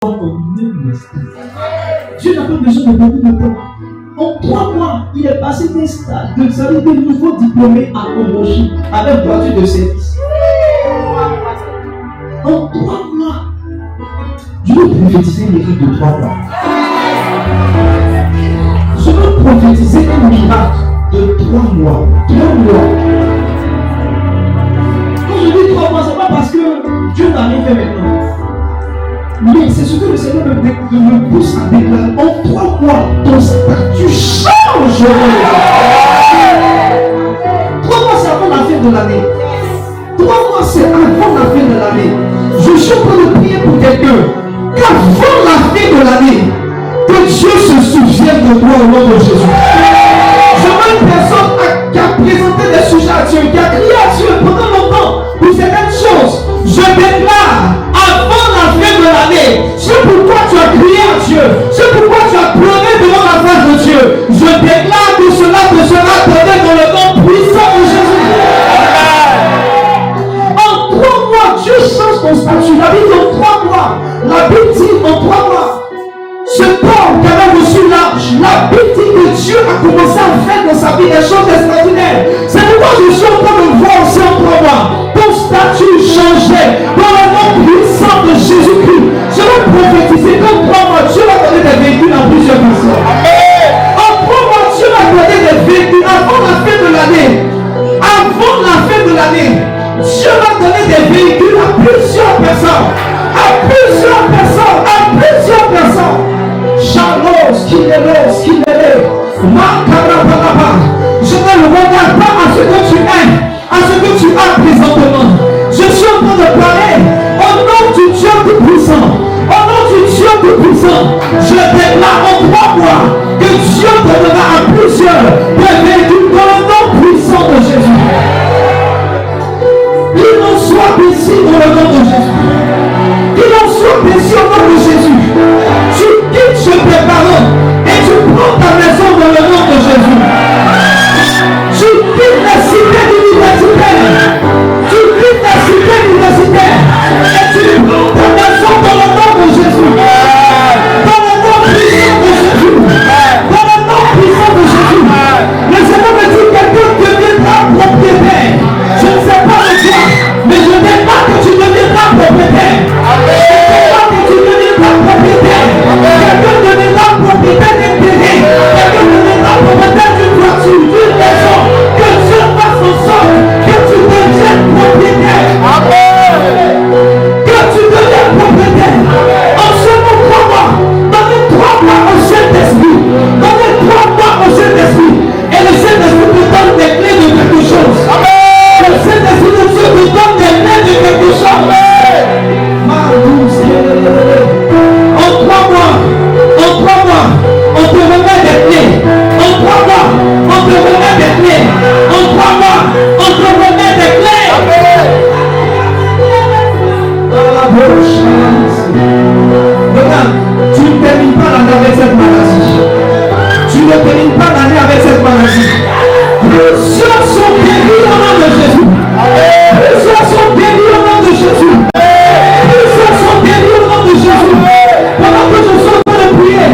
Dieu n'a pas besoin de beaucoup de temps. En 3 mois, il est passé des stades de nouveaux diplômés à embaucher avec voiture de service. En 3 mois, je veux prophétiser une équipe de 3 mois. Je veux prophétiser un miracle de 3 mois. 3 mois. Quand je dis 3 mois, ce n'est pas parce que Dieu n'a rien fait maintenant. Mais c'est ce que le Seigneur me pousse à déclarer. En 3 mois, ton statut change. 3 mois, c'est avant la fin de l'année. 3 mois, c'est avant la fin de l'année. Je suis en train de prier pour quelqu'un. Qu'avant la fin de l'année, que Dieu se souvienne de toi au nom de Jésus. Je vois une personne qui a présenté des sujets à Dieu, qui a crié à Dieu pendant longtemps pour certaines choses. Je déclare avant la fin de l'année, c'est pourquoi tu as crié à Dieu, c'est pourquoi tu as pleuré devant la face de Dieu. Je déclare que cela te sera donné dans le nom puissant de Jésus. En 3 mois, Dieu change ton statut. La Bible dit en 3 mois. La Bible dit en 3 mois. Ce corps qui avait reçu l'âge, la Bible dit que Dieu a commencé à faire dans sa vie des choses extraordinaires. C'est pourquoi je suis en train de voir aussi en 3 mois. Ton statut changeait dans le nom puissant de Jésus-Christ. Je vais prophétiser qu'en 3 mois, Dieu va donner des véhicules à plusieurs personnes. En 3 mois, Dieu va donner des véhicules avant la fin de l'année. Avant la fin de l'année, Dieu va donner des véhicules à plusieurs personnes. À plusieurs personnes. À plusieurs personnes. Chalos, Kinelos, Kinele, Makarabalaba. Je ne regarde pas à ce que tu es, à ce que tu as présentement. Je suis en train de parler au nom du Dieu Tout-Puissant. Au nom du Dieu Tout-Puissant, je déclare en 3 mois que Dieu donnera à plusieurs des véhicules dans le nom puissant de Jésus. Qu'il en soit béni dans le nom de Jésus. Qu'il en soit béni au nom de Jésus. Tu quittes ce préparant et tu prends ta maison dans le nom de Jésus. Tu quittes la cité universitaire. Tu quittes la cité universitaire et tu prends ta maison dans le nom de Jésus. Dans le nom puissant de Jésus. Dans le nom puissant de Jésus. Le Seigneur me dit quelqu'un deviendra propriétaire. Je ne sais pas de toi, mais je ne sais pas que tu deviendras propriétaire. Je ne sais pas que tu deviendras propriétaire. Quelqu'un deviendra propriétaire d'un terrain. Quelqu'un deviendra propriétaire d'une voiture, d'une maison. Que Dieu fasse en sorte que tu deviennes propriétaire. Que tu deviennes propriétaire. En seulement 3 mois. Dans les 3 mois au Saint-Esprit. Dans les 3 mois au Saint-Esprit. Et le Saint-Esprit te donne des clés de quelque chose. Le Saint-Esprit de Dieu te donne des clés de quelque chose. En 3 mois, on te remet des clés. En 3 mois, on te remet des clés. En 3 mois, on te remet des clés. Regarde, tu ne termines pas l'année avec cette maladie. Tu ne termines pas l'année avec cette maladie. Plusieurs sont guéris au nom de Jésus. Plusieurs sont guéris au nom de Jésus. Plusieurs sont guéris au nom de Jésus. Pendant que je suis en train de prier,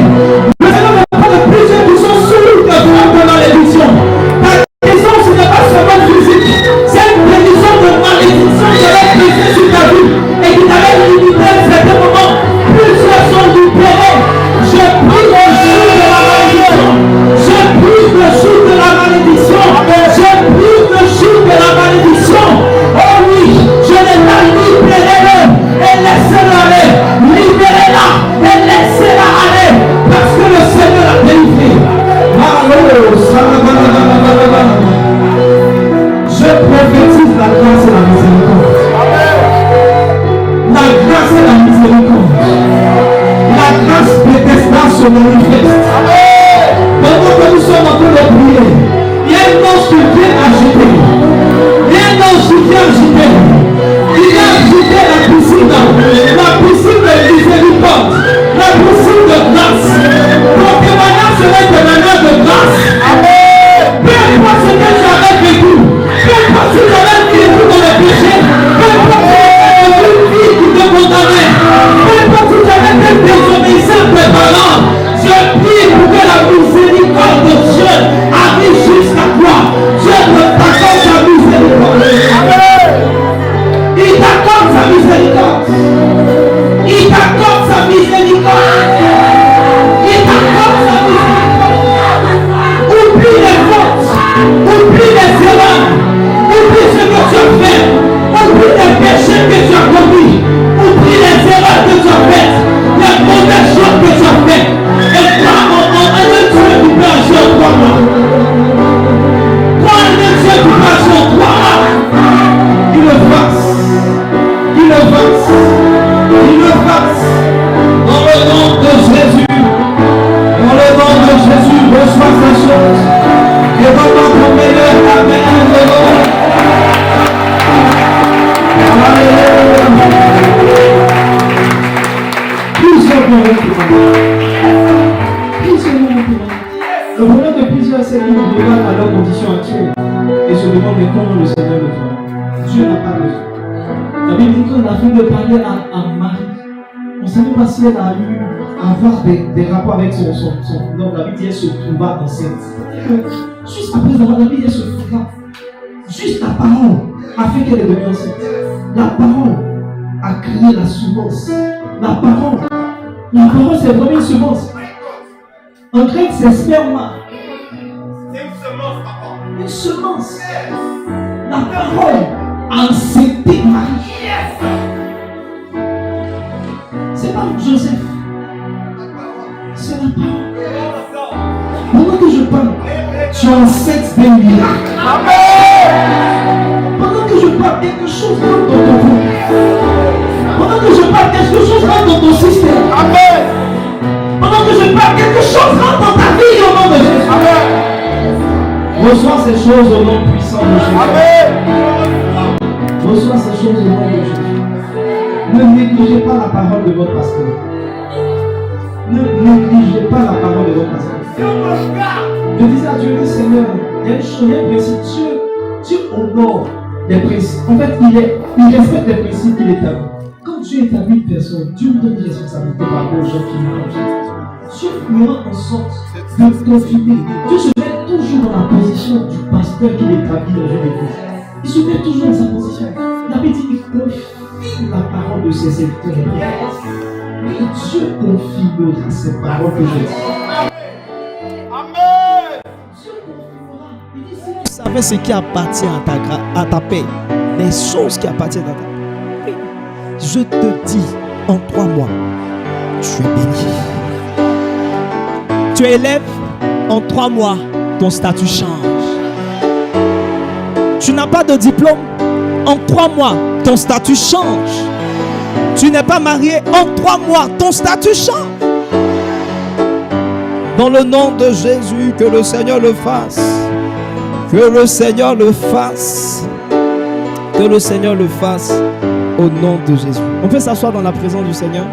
le Seigneur me parle de plusieurs qui sont soumis de malédiction. Ta guérison, ce n'est pas seulement physique. C'est une guérison de malédiction qui avait brisé sur ta vie et qui t'avait limité à un certain moment. Plusieurs sont libérés. Je prie le jour de la malédiction. Je prie le jour de la malédiction. Je prie le jour de la malédiction. Oh oui, je les ai libérés et laissez-la aller. Libérez-la et laissez-la aller. Parce que le Seigneur a délivré. Je prophétise la grâce et la miséricorde. La grâce et la miséricorde. La grâce Bethesda se manifeste. Pendant que nous sommes en train de prier, il y a une ange qui vient agiter. Il y a un ange qui vient agiter. Il vient agiter la piscine de miséricorde, la piscine de grâce. Ton témoignage sera un témoignage de grâce. Peu importe ce que tu avais vécu, peu importe si tu avais vécu dans le péché, peu importe si tu avais vécu une vie qui te condamnait, peu importe si tu avais vécu Prie seulement pour moi. Le problème de plusieurs, c'est qu'ils regardent à leurs conditions actuelles et se demandent mais comment le Seigneur le fera. Dieu n'a pas besoin. La Bible dit qu'on a fait de parler à Marie. On ne sait même pas si elle a eu à avoir des rapports avec son homme. La Bible dit qu'elle se trouva enceinte. Juste après avoir la Bible, elle se trouva. Juste la parole a fait qu'elle est devenue enceinte. La parole a créé la semence. La parole c'est vraiment une semence. En grec, c'est sperma. C'est une semence, papa. Une semence. La parole a enceinté Marie. C'est pas Joseph. C'est la parole. Pendant que je parle, tu es enceinte d'un miracle. Pendant que je parle, quelque chose rentre dans ton corps. Pendant que je parle, quelque chose rentre dans ton système. Amen. Pendant que je parle, quelque chose rentre dans ta vie au nom de Jésus. Amen. Reçois ces choses au nom puissant de Jésus. Amen. Reçois ces choses au nom de Jésus. Ne négligez pas la parole de votre pasteur. Ne négligez pas la parole de votre pasteur. Je disais à Dieu, Seigneur, il y a un principe. Dieu honore les principes. En fait, il respecte les principes qu'il établit. Quand Dieu établit une personne, Dieu nous donne une responsabilité par rapport aux gens qui nous confient. Dieu fera en sorte de confirmer. Dieu se met toujours dans la position du pasteur qu'il établit dans une église. Il se met toujours dans sa position. La Bible dit qu'il confirme la parole de ses serviteurs. Et Dieu confirmera ces paroles que je dis. Tu savais ce qui appartient à ta paix, les choses qui appartiennent à ta paix. Je te dis, en 3 mois, tu es béni. Tu es élève, en 3 mois, ton statut change. Tu n'as pas de diplôme, en 3 mois, ton statut change. Tu n'es pas marié, en 3 mois, ton statut change. Dans le nom de Jésus, que le Seigneur le fasse. Que le Seigneur le fasse. Que le Seigneur le fasse au nom de Jésus. On peut s'asseoir dans la présence du Seigneur.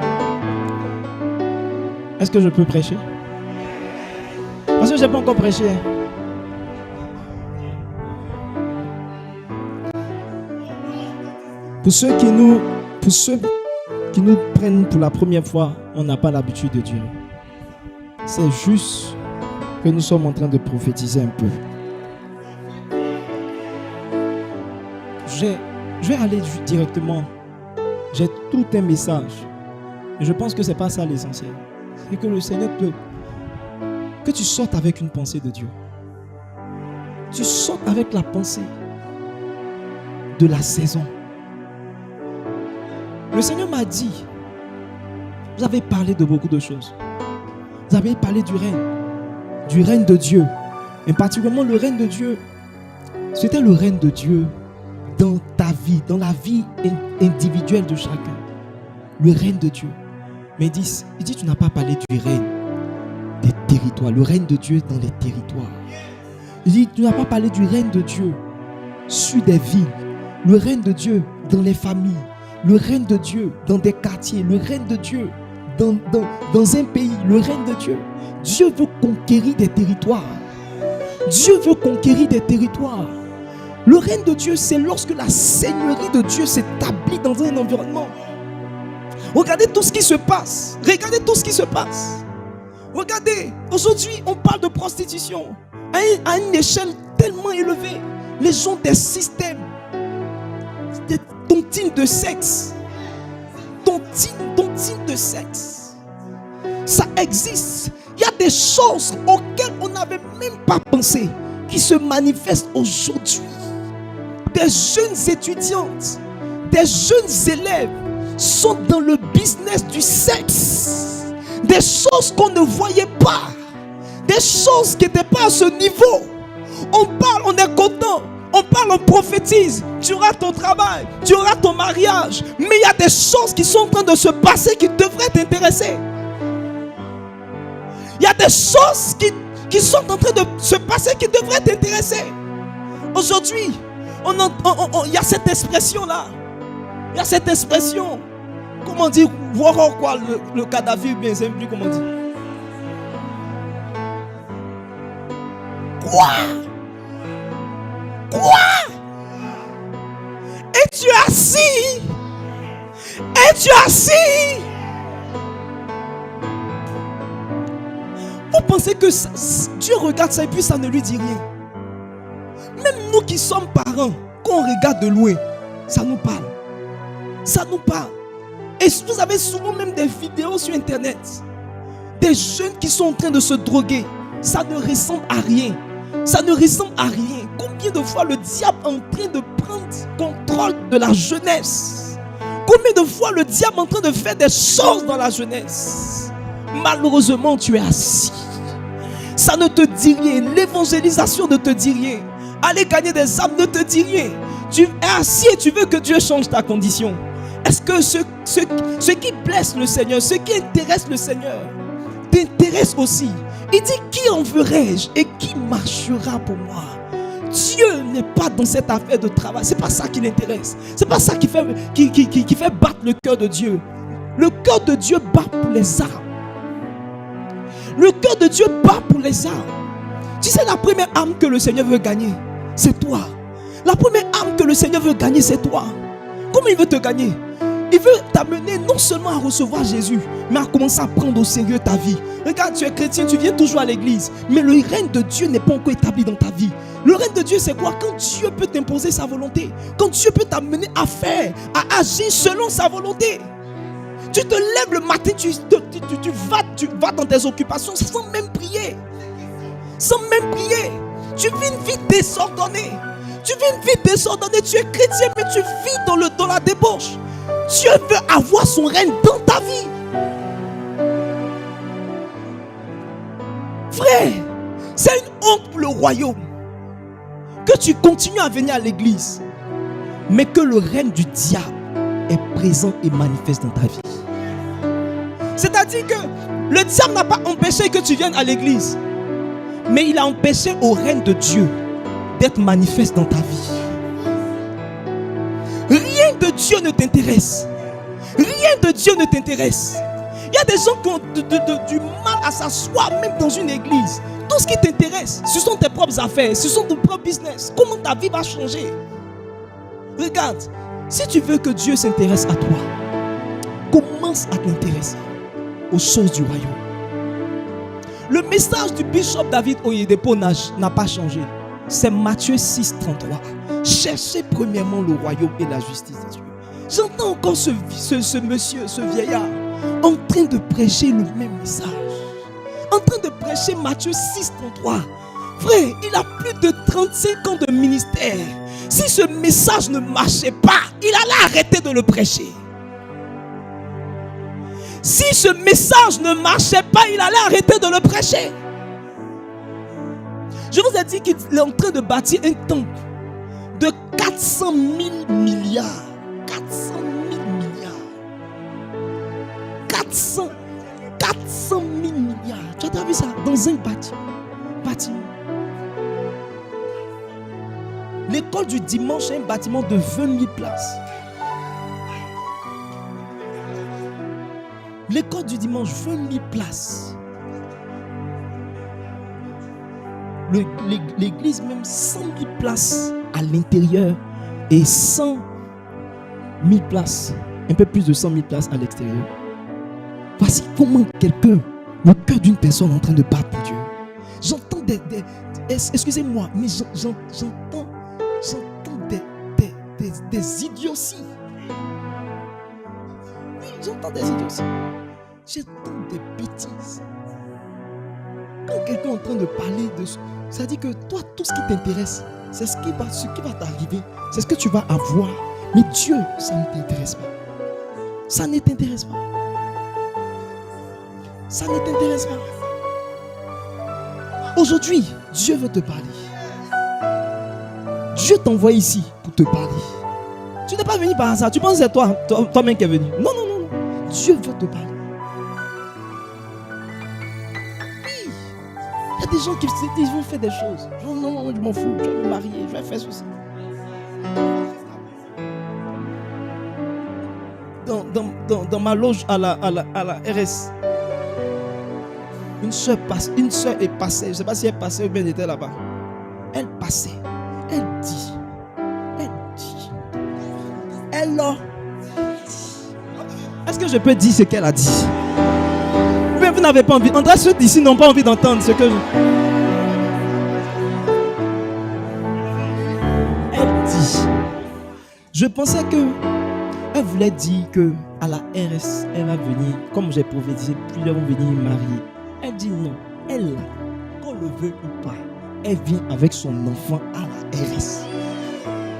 Est-ce que je peux prêcher? Parce que je n'ai pas encore prêché. Pour ceux qui nous prennent pour la première fois, on n'a pas l'habitude de Dieu. C'est juste que nous sommes en train de prophétiser un peu. Je vais aller directement. J'ai tout un message. Et je pense que ce n'est pas ça l'essentiel. C'est que le Seigneur que tu sortes avec une pensée de Dieu. Tu sortes avec la pensée de la saison. Le Seigneur m'a dit, vous avez parlé de beaucoup de choses. Vous avez parlé du règne de Dieu. Et particulièrement le règne de Dieu. C'était le règne de Dieu dans ta vie, dans la vie individuelle de chacun. Le règne de Dieu. Mais il dit, tu n'as pas parlé du règne des territoires. Le règne de Dieu dans les territoires. Il dit, tu n'as pas parlé du règne de Dieu sur des villes. Le règne de Dieu dans les familles. Le règne de Dieu dans des quartiers. Le règne de Dieu dans un pays. Le règne de Dieu. Dieu veut conquérir des territoires. Dieu veut conquérir des territoires. Le règne de Dieu, c'est lorsque la seigneurie de Dieu s'établit dans un environnement. Regardez tout ce qui se passe. Regardez tout ce qui se passe. Regardez, aujourd'hui, on parle de prostitution à une échelle tellement élevée. Les gens des systèmes, des tontines de sexe. Tontines de sexe. Ça existe. Il y a des choses auxquelles on n'avait même pas pensé qui se manifestent aujourd'hui. Des jeunes étudiantes, des jeunes élèves sont dans le business du sexe. Des choses qu'on ne voyait pas. Des choses qui n'étaient pas à ce niveau. On parle, on est content. On parle, on prophétise. Tu auras ton travail, tu auras ton mariage. Mais il y a des choses qui sont en train de se passer qui devraient t'intéresser. Il y a des choses qui sont en train de se passer qui devraient t'intéresser. Aujourd'hui, il y a cette expression-là. Il y a cette expression. Comment dire, voir quoi, le cadavre, bien, c'est plus comment dire. Quoi? Et tu es assis. Vous pensez que Dieu regarde ça et puis ça ne lui dit rien. Même nous qui sommes parents, quand on regarde de loin, ça nous parle. Et vous avez souvent même des vidéos sur internet. Des jeunes qui sont en train de se droguer. Ça ne ressemble à rien. Combien de fois le diable est en train de prendre contrôle de la jeunesse? Combien de fois le diable est en train de faire des choses dans la jeunesse? Malheureusement, tu es assis. Ça ne te dit rien. L'évangélisation ne te dit rien. Aller gagner des âmes ne te dit rien. Tu es assis et tu veux que Dieu change ta condition. Est-ce que ce qui blesse le Seigneur, ce qui intéresse le Seigneur, t'intéresse aussi? Il dit, qui enverrai-je et qui marchera pour moi? Dieu n'est pas dans cette affaire de travail. C'est pas ça qui l'intéresse. C'est pas ça qui fait battre le cœur de Dieu. Le cœur de Dieu bat pour les âmes. Le cœur de Dieu bat pour les âmes. Tu sais, la première âme que le Seigneur veut gagner, c'est toi. La première âme que le Seigneur veut gagner, c'est toi. Comment il veut te gagner? Il veut t'amener non seulement à recevoir Jésus, mais à commencer à prendre au sérieux ta vie. Regarde, tu es chrétien, tu viens toujours à l'église, mais le règne de Dieu n'est pas encore établi dans ta vie. Le règne de Dieu, c'est quoi? Quand Dieu peut t'imposer sa volonté, quand Dieu peut t'amener à faire, à agir selon sa volonté. Tu te lèves le matin, tu vas dans tes occupations sans même prier. Tu vis une vie désordonnée. Tu es chrétien, mais tu vis dans la débauche. Dieu veut avoir son règne dans ta vie. Frère, c'est une honte pour le royaume que tu continues à venir à l'église, mais que le règne du diable est présent et manifeste dans ta vie. C'est-à-dire que le diable n'a pas empêché que tu viennes à l'église, mais il a empêché au règne de Dieu d'être manifeste dans ta vie. Rien de Dieu ne t'intéresse. Il y a des gens qui ont du mal à s'asseoir même dans une église. Tout ce qui t'intéresse, ce sont tes propres affaires, ce sont ton propre business. Comment ta vie va changer? Regarde, si tu veux que Dieu s'intéresse à toi, commence à t'intéresser aux choses du royaume. Le message du bishop David Oyedepo n'a pas changé. C'est Matthieu 6, 33. Cherchez premièrement le royaume et la justice de Dieu. J'entends encore ce monsieur, ce vieillard, en train de prêcher le même message. En train de prêcher Matthieu 6, 33. Frère, il a plus de 35 ans de ministère. Si ce message ne marchait pas, il allait arrêter de le prêcher. Si ce message ne marchait pas, il allait arrêter de le prêcher. Je vous ai dit qu'il est en train de bâtir un temple de 400 000 milliards. 400 000 milliards. 400 000 milliards. Tu as vu ça? Dans un bâtiment. L'école du dimanche est un bâtiment de 20 000 places. L'école du dimanche, 20 000 places. L'église même 100 000 places à l'intérieur et 100 000 places, un peu plus de 100 000 places à l'extérieur. Voici comment le cœur d'une personne en train de battre pour Dieu. J'entends excusez-moi, mais j'entends des idioties. Oui, j'entends des idioties. J'entends des bêtises. Quand quelqu'un est en train de parler de ça, ça dit que toi, tout ce qui t'intéresse, c'est ce qui va t'arriver, c'est ce que tu vas avoir. Mais Dieu, ça ne t'intéresse pas. Ça ne t'intéresse pas. Ça ne t'intéresse pas. Aujourd'hui, Dieu veut te parler. Dieu t'envoie ici pour te parler. Tu n'es pas venu par hasard. Tu penses que c'est toi-même qui es venu. Non. Dieu veut te parler. Oui. Il y a des gens qui se disent, ils vont faire des choses. Non, je m'en fous. Je vais me marier, je vais faire ceci. dans ma loge à la RS. Une soeur est passée. Je ne sais pas si elle passait ou bien elle était là-bas. Elle passait. Elle dit. Est-ce que je peux dire ce qu'elle a dit? Mais vous n'avez pas envie. En tout cas, ceux d'ici n'ont pas envie d'entendre ce que elle dit. Je pensais que elle voulait dire que à la RS, elle va venir, comme j'ai prophétisé, plusieurs vont venir marier. Elle dit non. Elle, qu'on le veut ou pas, elle vient avec son enfant à la RS.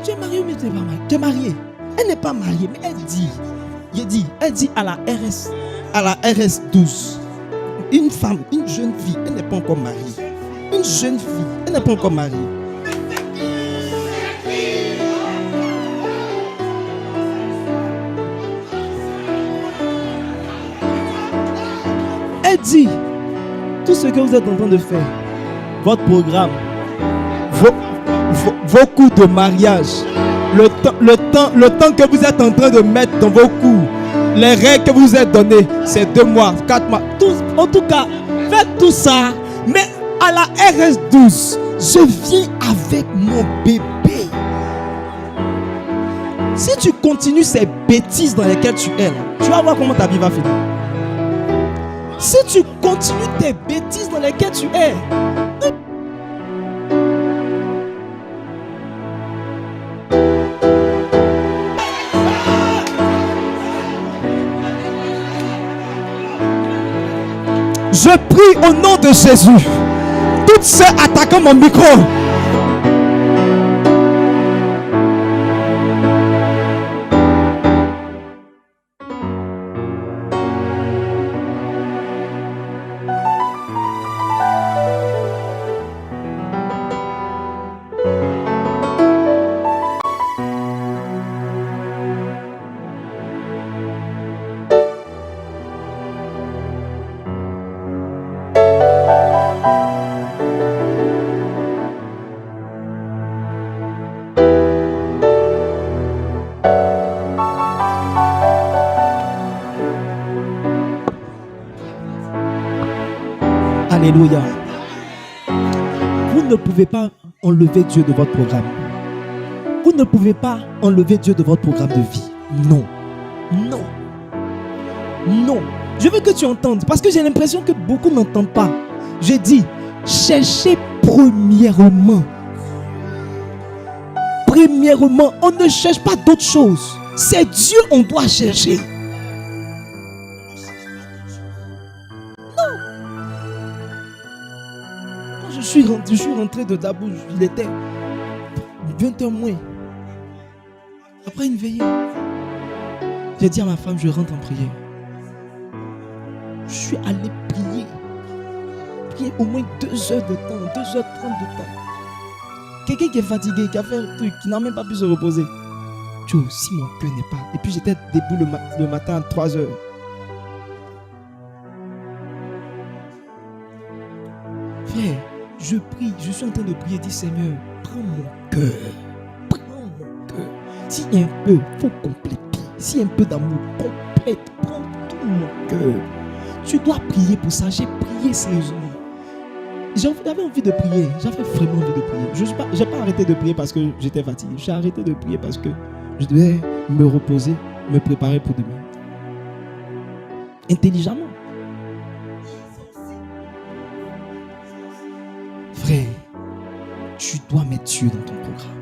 Tu es marié ou tu n'es pas marié? Tu es mariée. Elle n'est pas mariée, mais elle dit à la RS 12. Une femme, une jeune fille, elle n'est pas encore mariée. Une jeune fille, elle n'est pas encore mariée. Elle dit, tout ce que vous êtes en train de faire, votre programme, vos coûts de mariage, le temps que vous êtes en train de mettre dans vos coûts, les règles que vous êtes données, c'est 2 mois, 4 mois. En tout cas, faites tout ça. Mais à la RS12, je viens avec mon bébé. Si tu continues ces bêtises dans lesquelles tu es, tu vas voir comment ta vie va finir. Si tu continues tes bêtises dans lesquelles tu es, je prie au nom de Jésus, toutes ceux attaquant mon micro, alléluia. Vous ne pouvez pas enlever Dieu de votre programme. Vous ne pouvez pas enlever Dieu de votre programme de vie. Non. Non. Non. Je veux que tu entendes, parce que j'ai l'impression que beaucoup n'entendent pas. J'ai dit, cherchez premièrement. Premièrement, on ne cherche pas d'autre chose. C'est Dieu qu'on doit chercher. Je suis rentré de Dabou, il était 20h moins. Après une veillée, j'ai dit à ma femme, je rentre en prière. Je suis allé prier au moins 2 heures de temps, 2h30 de temps. Quelqu'un qui est fatigué, qui a fait un truc, qui n'a même pas pu se reposer. Dieu, si mon cœur n'est pas. Et puis j'étais debout le matin à 3h. Frère, je prie, je suis en train de prier, dis Seigneur, prends mon cœur. Prends mon cœur. S'il y a un peu, il faut compléter. S'il y a un peu d'amour, complète. Prends tout mon cœur. Tu dois prier pour ça. J'ai prié sérieusement. J'avais envie de prier. J'avais vraiment envie de prier. Je n'ai pas arrêté de prier parce que j'étais fatigué. J'ai arrêté de prier parce que je devais me reposer, me préparer pour demain. Intelligemment. Frère, tu dois mettre Dieu dans ton programme.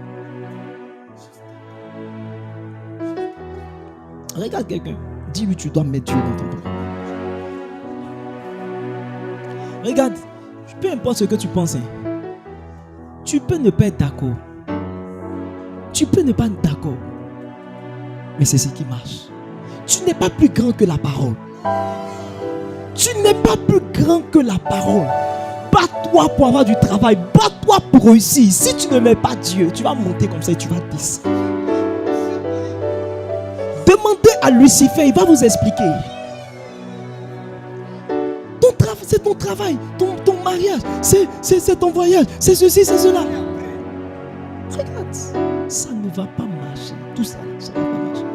Regarde quelqu'un. Dis-lui, tu dois mettre Dieu dans ton programme. Regarde, peu importe ce que tu penses, tu peux ne pas être d'accord. Tu peux ne pas être d'accord. Mais c'est ce qui marche. Tu n'es pas plus grand que la parole. Tu n'es pas plus grand que la parole. Bats-toi pour avoir du travail. Bats-toi pour réussir. Si tu ne mets pas Dieu, tu vas monter comme ça et tu vas descendre. Demandez à Lucifer, il va vous expliquer. C'est ton travail, ton mariage, c'est ton voyage, c'est ceci, c'est cela. Regarde, ça ne va pas marcher. Tout ça, ça ne va pas marcher.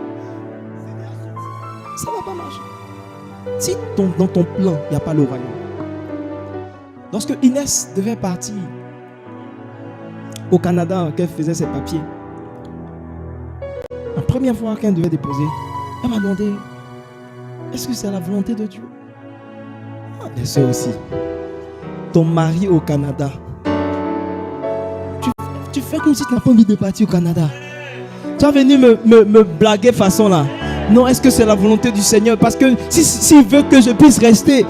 Ça ne va pas marcher. Si dans ton plan, il n'y a pas le royaume. Lorsque Inès devait partir au Canada, qu'elle faisait ses papiers, la première fois qu'elle devait déposer, elle m'a demandé, est-ce que c'est la volonté de Dieu? Et ça aussi. Ton mari au Canada, tu fais comme si tu n'as pas envie de partir au Canada. Tu vas venir me blaguer façon là. Non, est-ce que c'est la volonté du Seigneur? Parce que s'il veut que je puisse rester.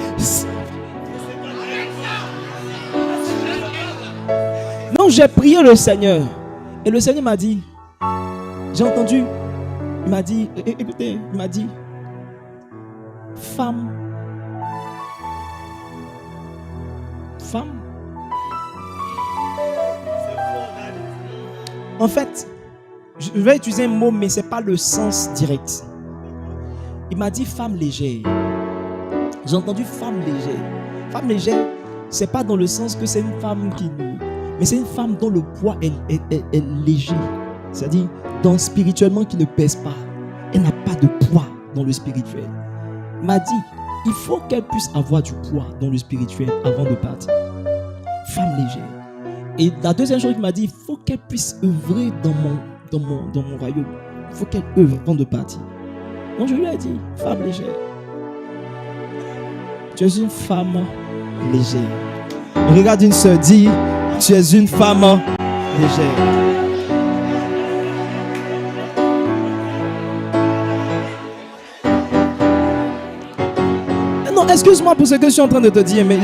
Non, j'ai prié le Seigneur. Et le Seigneur m'a dit, j'ai entendu, il m'a dit, écoutez, il m'a dit, femme. En fait, je vais utiliser un mot, mais ce n'est pas le sens direct. Il m'a dit femme légère. J'ai entendu femme légère. Femme légère, ce n'est pas dans le sens que c'est une femme qui nous... Mais c'est une femme dont le poids est léger. C'est-à-dire, spirituellement, qui ne pèse pas. Elle n'a pas de poids dans le spirituel. Il m'a dit, il faut qu'elle puisse avoir du poids dans le spirituel avant de partir. Femme légère. Et la deuxième chose qu'il m'a dit, il faut qu'elle puisse œuvrer dans mon royaume. Il faut qu'elle œuvre avant de partir. Donc je lui ai dit, femme légère. Tu es une femme légère. Regarde une sœur, dis, tu es une femme légère. Non, excuse-moi pour ce que je suis en train de te dire, mais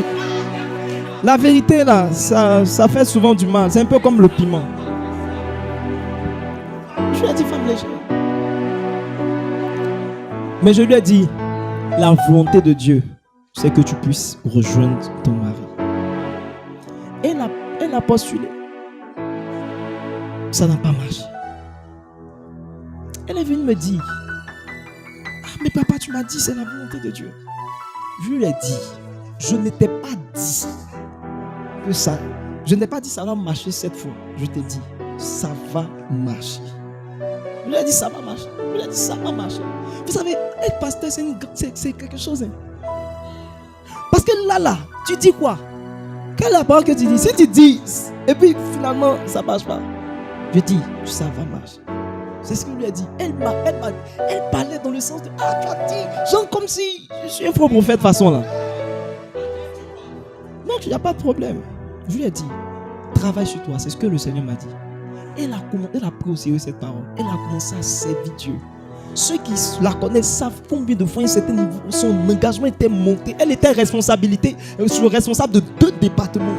la vérité là, ça fait souvent du mal. C'est un peu comme le piment. Je lui ai dit femme légère. Mais je lui ai dit, la volonté de Dieu, c'est que tu puisses rejoindre ton mari. Elle a postulé. Ça n'a pas marché. Elle est venue me dire, ah mais papa, tu m'as dit c'est la volonté de Dieu. Je lui ai dit, je n'étais pas dit que ça. Je n'ai pas dit ça va marcher cette fois. Je t'ai dit, ça va marcher. Je lui ai dit ça va marcher. Je lui ai dit ça va marcher. Vous savez, être pasteur, c'est quelque chose. Hein. Parce que là, tu dis quoi? Quelle est la parole que tu dis? Si tu dis, et puis finalement, ça ne marche pas. Je dis, ça va marcher. C'est ce que je lui ai dit. Elle parlait dans le sens de, ah, tu as dit, genre comme si je suis un faux prophète façon là. Non, il n'y a pas de problème. Je lui ai dit, travaille sur toi. C'est ce que le Seigneur m'a dit. Elle a pris au sérieux cette parole. Elle a commencé à servir Dieu. Ceux qui la connaissent savent combien de fois à un certain niveau, son engagement était monté. Elle était responsable de 2 départements.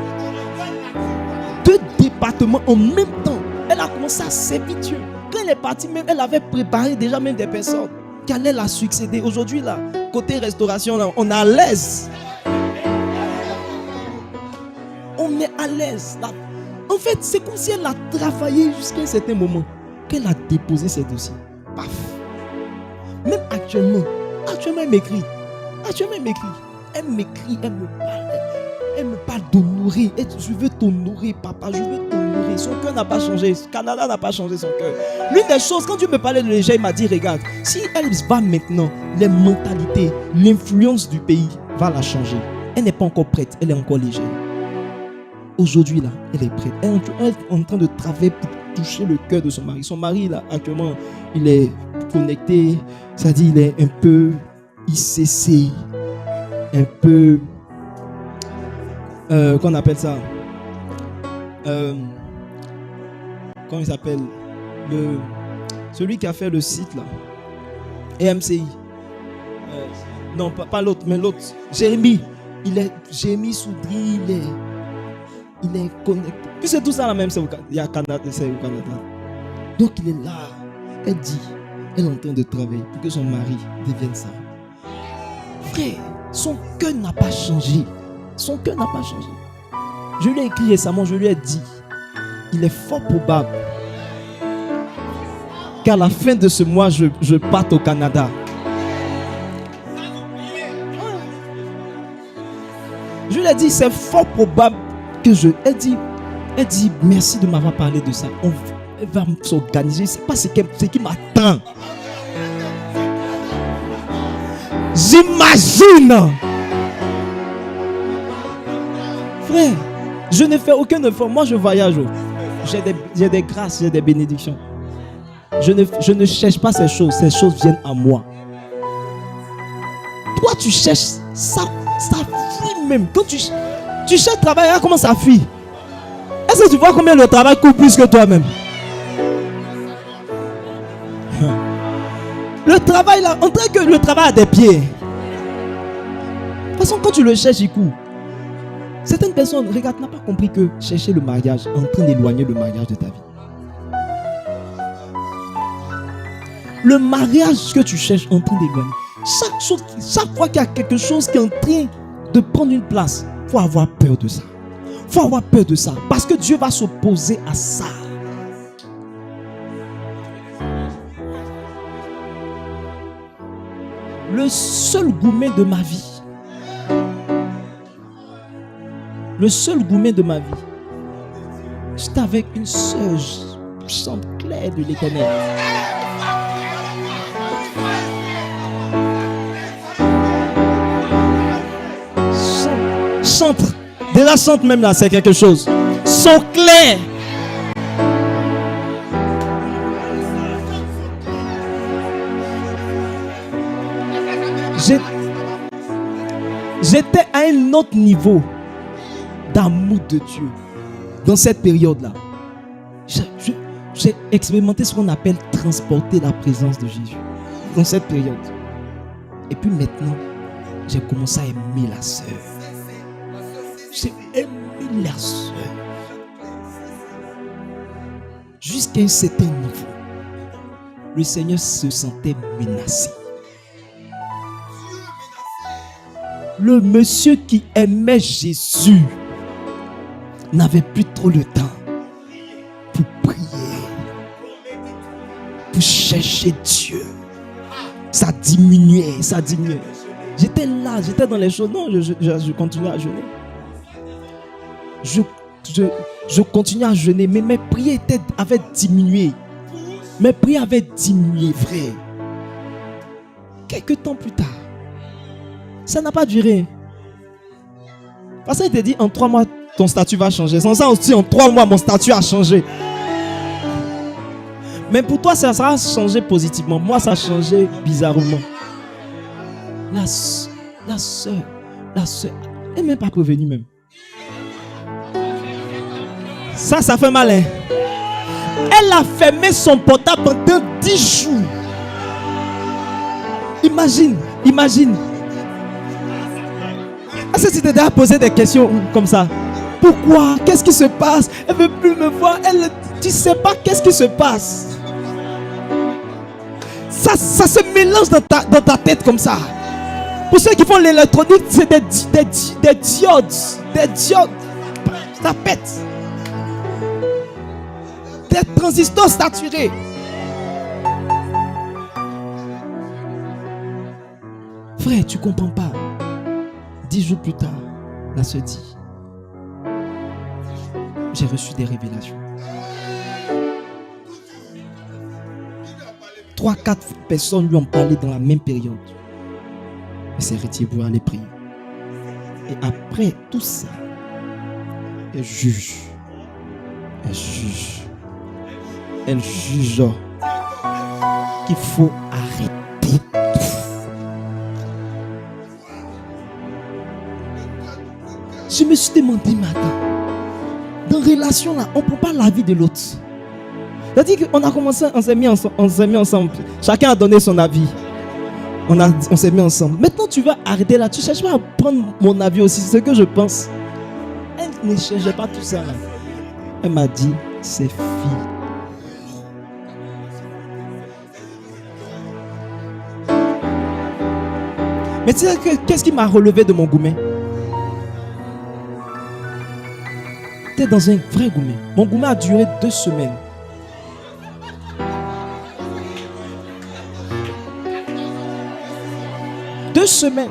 2 départements en même temps. Elle a commencé à servir Dieu. Quand elle est partie, même, elle avait préparé déjà même des personnes qui allaient la succéder. Aujourd'hui, là, côté restauration, là, on est à l'aise. On est à l'aise. Là. En fait, c'est comme si elle a travaillé jusqu'à un certain moment qu'elle a déposé ses dossiers. Paf. Même actuellement, elle m'écrit. Elle m'écrit, elle me parle. Elle me parle d'honorer. Je veux t'honorer, papa. Je veux t'honorer. Son cœur n'a pas changé. Le Canada n'a pas changé son cœur. L'une des choses, quand Dieu me parlait de légère, il m'a dit, regarde, si elle va maintenant, les mentalités, l'influence du pays va la changer. Elle n'est pas encore prête. Elle est encore légère. Aujourd'hui, là, elle est prête. Elle est en train de travailler pour toucher le cœur de son mari. Son mari, là, actuellement, il est connecté. C'est-à-dire, il est un peu ICC. Un peu... qu'on appelle ça comment il s'appelle celui qui a fait le site là EMCI non pas l'autre mais l'autre Jérémy Soudry il est connecté puis c'est tout ça la même il y a Canada c'est au Canada donc il est là elle est en train de travailler pour que son mari devienne ça frère son cœur n'a pas changé. Son cœur n'a pas changé. Je lui ai écrit récemment, je lui ai dit, il est fort probable qu'à la fin de ce mois, je parte au Canada. Je lui ai dit, c'est fort probable que Elle dit, merci de m'avoir parlé de ça. Elle va s'organiser. C'est pas ce qui m'attend. J'imagine. Frère, je ne fais aucun effort. Moi, je voyage. J'ai des grâces, j'ai des bénédictions. Je ne cherche pas ces choses. Ces choses viennent à moi. Toi, tu cherches ça fuit même. Quand tu cherches travail, regarde comment ça fuit. Est-ce que tu vois combien le travail coûte plus que toi-même? Le travail là, on dirait que le travail a des pieds. De toute façon, quand tu le cherches, il court. Certaines personnes, regarde, n'ont pas compris que chercher le mariage est en train d'éloigner le mariage de ta vie. Le mariage que tu cherches est en train d'éloigner. Chaque fois qu'il y a quelque chose qui est en train de prendre une place, il faut avoir peur de ça. Il faut avoir peur de ça. Parce que Dieu va s'opposer à ça. Le seul gourmet de ma vie. Le seul gourmet de ma vie. J'étais avec une sœur chante claire de l'Éternel. Chante. Déjà chante même là, c'est quelque chose. Son clair. J'étais à un autre niveau d'amour de Dieu dans cette période-là. J'ai expérimenté ce qu'on appelle transporter la présence de Jésus dans cette période. Et puis maintenant, j'ai commencé à aimer la sœur. J'ai aimé la sœur. Jusqu'à un certain niveau, le Seigneur se sentait menacé. Le monsieur qui aimait Jésus n'avait plus trop le temps pour prier, pour chercher Dieu. Ça diminuait. J'étais là, j'étais dans les choses. Non, je continuais à jeûner. Je continuais à jeûner, mais mes prières avaient diminué. Mes prières avaient diminué, frère. Quelques temps plus tard, ça n'a pas duré. Parce qu'il te dit en 3 mois, ton statut va changer. Sans ça aussi, en 3 mois, mon statut a changé. Mais pour toi, ça a changé positivement. Moi, ça a changé bizarrement. La soeur, elle n'est même pas revenue même. Ça fait mal, hein? Elle a fermé son portable pendant 10 jours. Imagine. Est-ce que tu t'es déjà posé des questions comme ça? Pourquoi? Qu'est-ce qui se passe? Elle ne veut plus me voir. Tu ne sais pas qu'est-ce qui se passe. Ça se mélange dans ta tête comme ça. Pour ceux qui font l'électronique, c'est des diodes. Des diodes. Ça pète. Des transistors saturés. Frère, tu ne comprends pas. 10 jours plus tard, la sœur dit, j'ai reçu des révélations. 3-4 personnes lui ont parlé dans la même période. Elle s'est retirée pour aller prier. Et après tout ça, elle juge qu'il faut arrêter tout. Je me suis demandé, mais attends, dans relation là, on ne prend pas la vie de l'autre. C'est-à-dire qu'on a commencé, on s'est mis ensemble. Chacun a donné son avis. On s'est mis ensemble. Maintenant, tu vas arrêter là. Tu ne cherches pas à prendre mon avis aussi. C'est ce que je pense. Elle ne cherchait pas tout ça là. Elle m'a dit, c'est fini. Mais tu sais, qu'est-ce qui m'a relevé de mon gourmet? J'étais dans un vrai gourmet. Mon gourmet a duré 2 semaines. Deux semaines.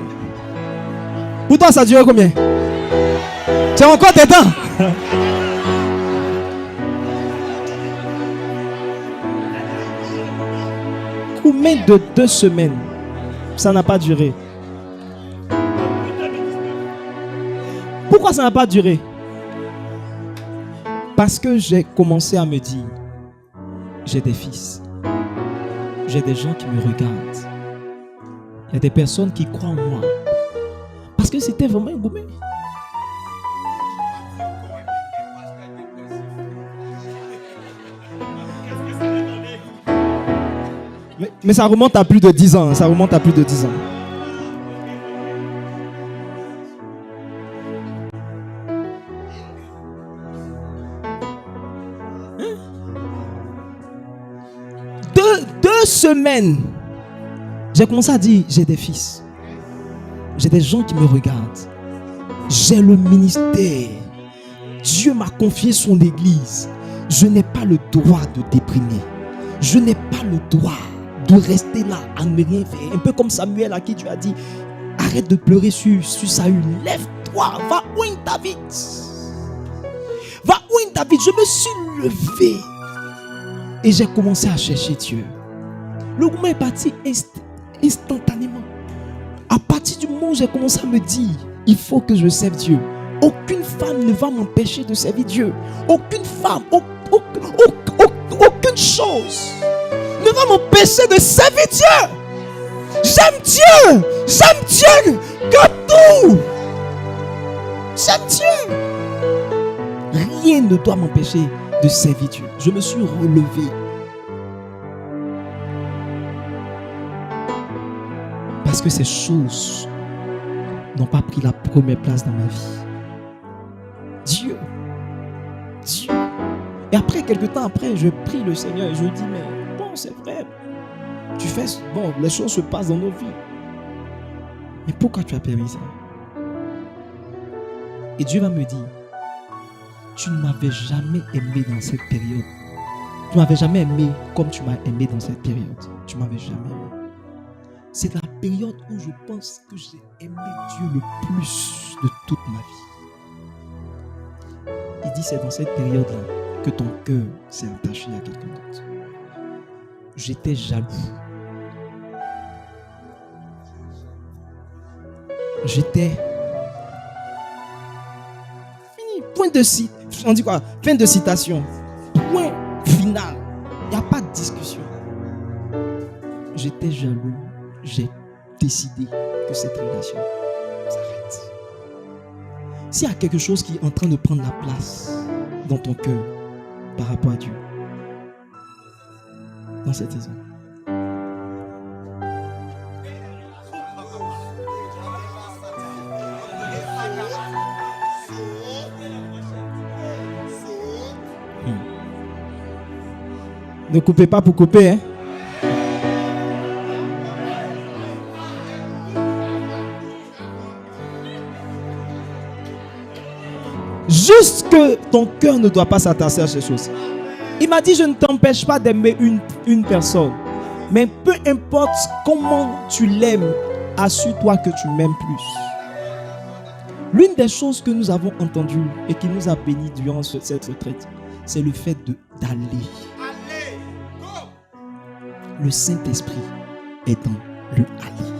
Pour toi, ça a duré combien? Tu as encore tes dents? Combien de 2 semaines? Ça n'a pas duré. Pourquoi ça n'a pas duré? Parce que j'ai commencé à me dire, j'ai des fils, j'ai des gens qui me regardent, il y a des personnes qui croient en moi. Parce que c'était vraiment un gourmet. Mais ça remonte à plus de 10 ans. Ça remonte à plus de 10 ans. Deux semaines, j'ai commencé à dire, j'ai des fils. J'ai des gens qui me regardent. J'ai le ministère. Dieu m'a confié son église. Je n'ai pas le droit de déprimer. Je n'ai pas le droit de rester là à ne rien faire. Un peu comme Samuel à qui tu as dit, arrête de pleurer sur Saül. Lève-toi, va oindre David. Va oindre David. Je me suis levé et j'ai commencé à chercher Dieu. Le mouvement est parti instantanément. À partir du moment où j'ai commencé à me dire, il faut que je serve Dieu. Aucune femme ne va m'empêcher de servir Dieu. Aucune femme, aucune chose ne va m'empêcher de servir Dieu. J'aime Dieu. J'aime Dieu que tout. J'aime Dieu. Rien ne doit m'empêcher de servir Dieu. Je me suis relevé. Parce que ces choses n'ont pas pris la première place dans ma vie. Dieu. Et après, quelques temps après, je prie le Seigneur et je lui dis, mais bon, c'est vrai. Tu fais, bon, les choses se passent dans nos vies. Mais pourquoi tu as permis ça? Et Dieu va me dire, tu ne m'avais jamais aimé dans cette période. Tu ne m'avais jamais aimé comme tu m'as aimé dans cette période. Tu ne m'avais jamais aimé. C'est la période où je pense que j'ai aimé Dieu le plus de toute ma vie. Il dit, c'est dans cette période-là que ton cœur s'est attaché à quelqu'un d'autre. J'étais jaloux. J'étais fini. Point de citation. On dit quoi? Fin de citation. Point final. Il n'y a pas de discussion. J'étais jaloux. J'ai décidé que cette relation s'arrête. S'il y a quelque chose qui est en train de prendre la place dans ton cœur par rapport à Dieu, dans cette saison, ne coupez pas pour couper, hein. Juste que ton cœur ne doit pas s'attacher à ces choses. Il m'a dit, je ne t'empêche pas d'aimer une personne. Mais peu importe comment tu l'aimes, assure-toi que tu m'aimes plus. L'une des choses que nous avons entendues et qui nous a bénis durant cette retraite, c'est le fait d'aller. Le Saint-Esprit est dans le aller.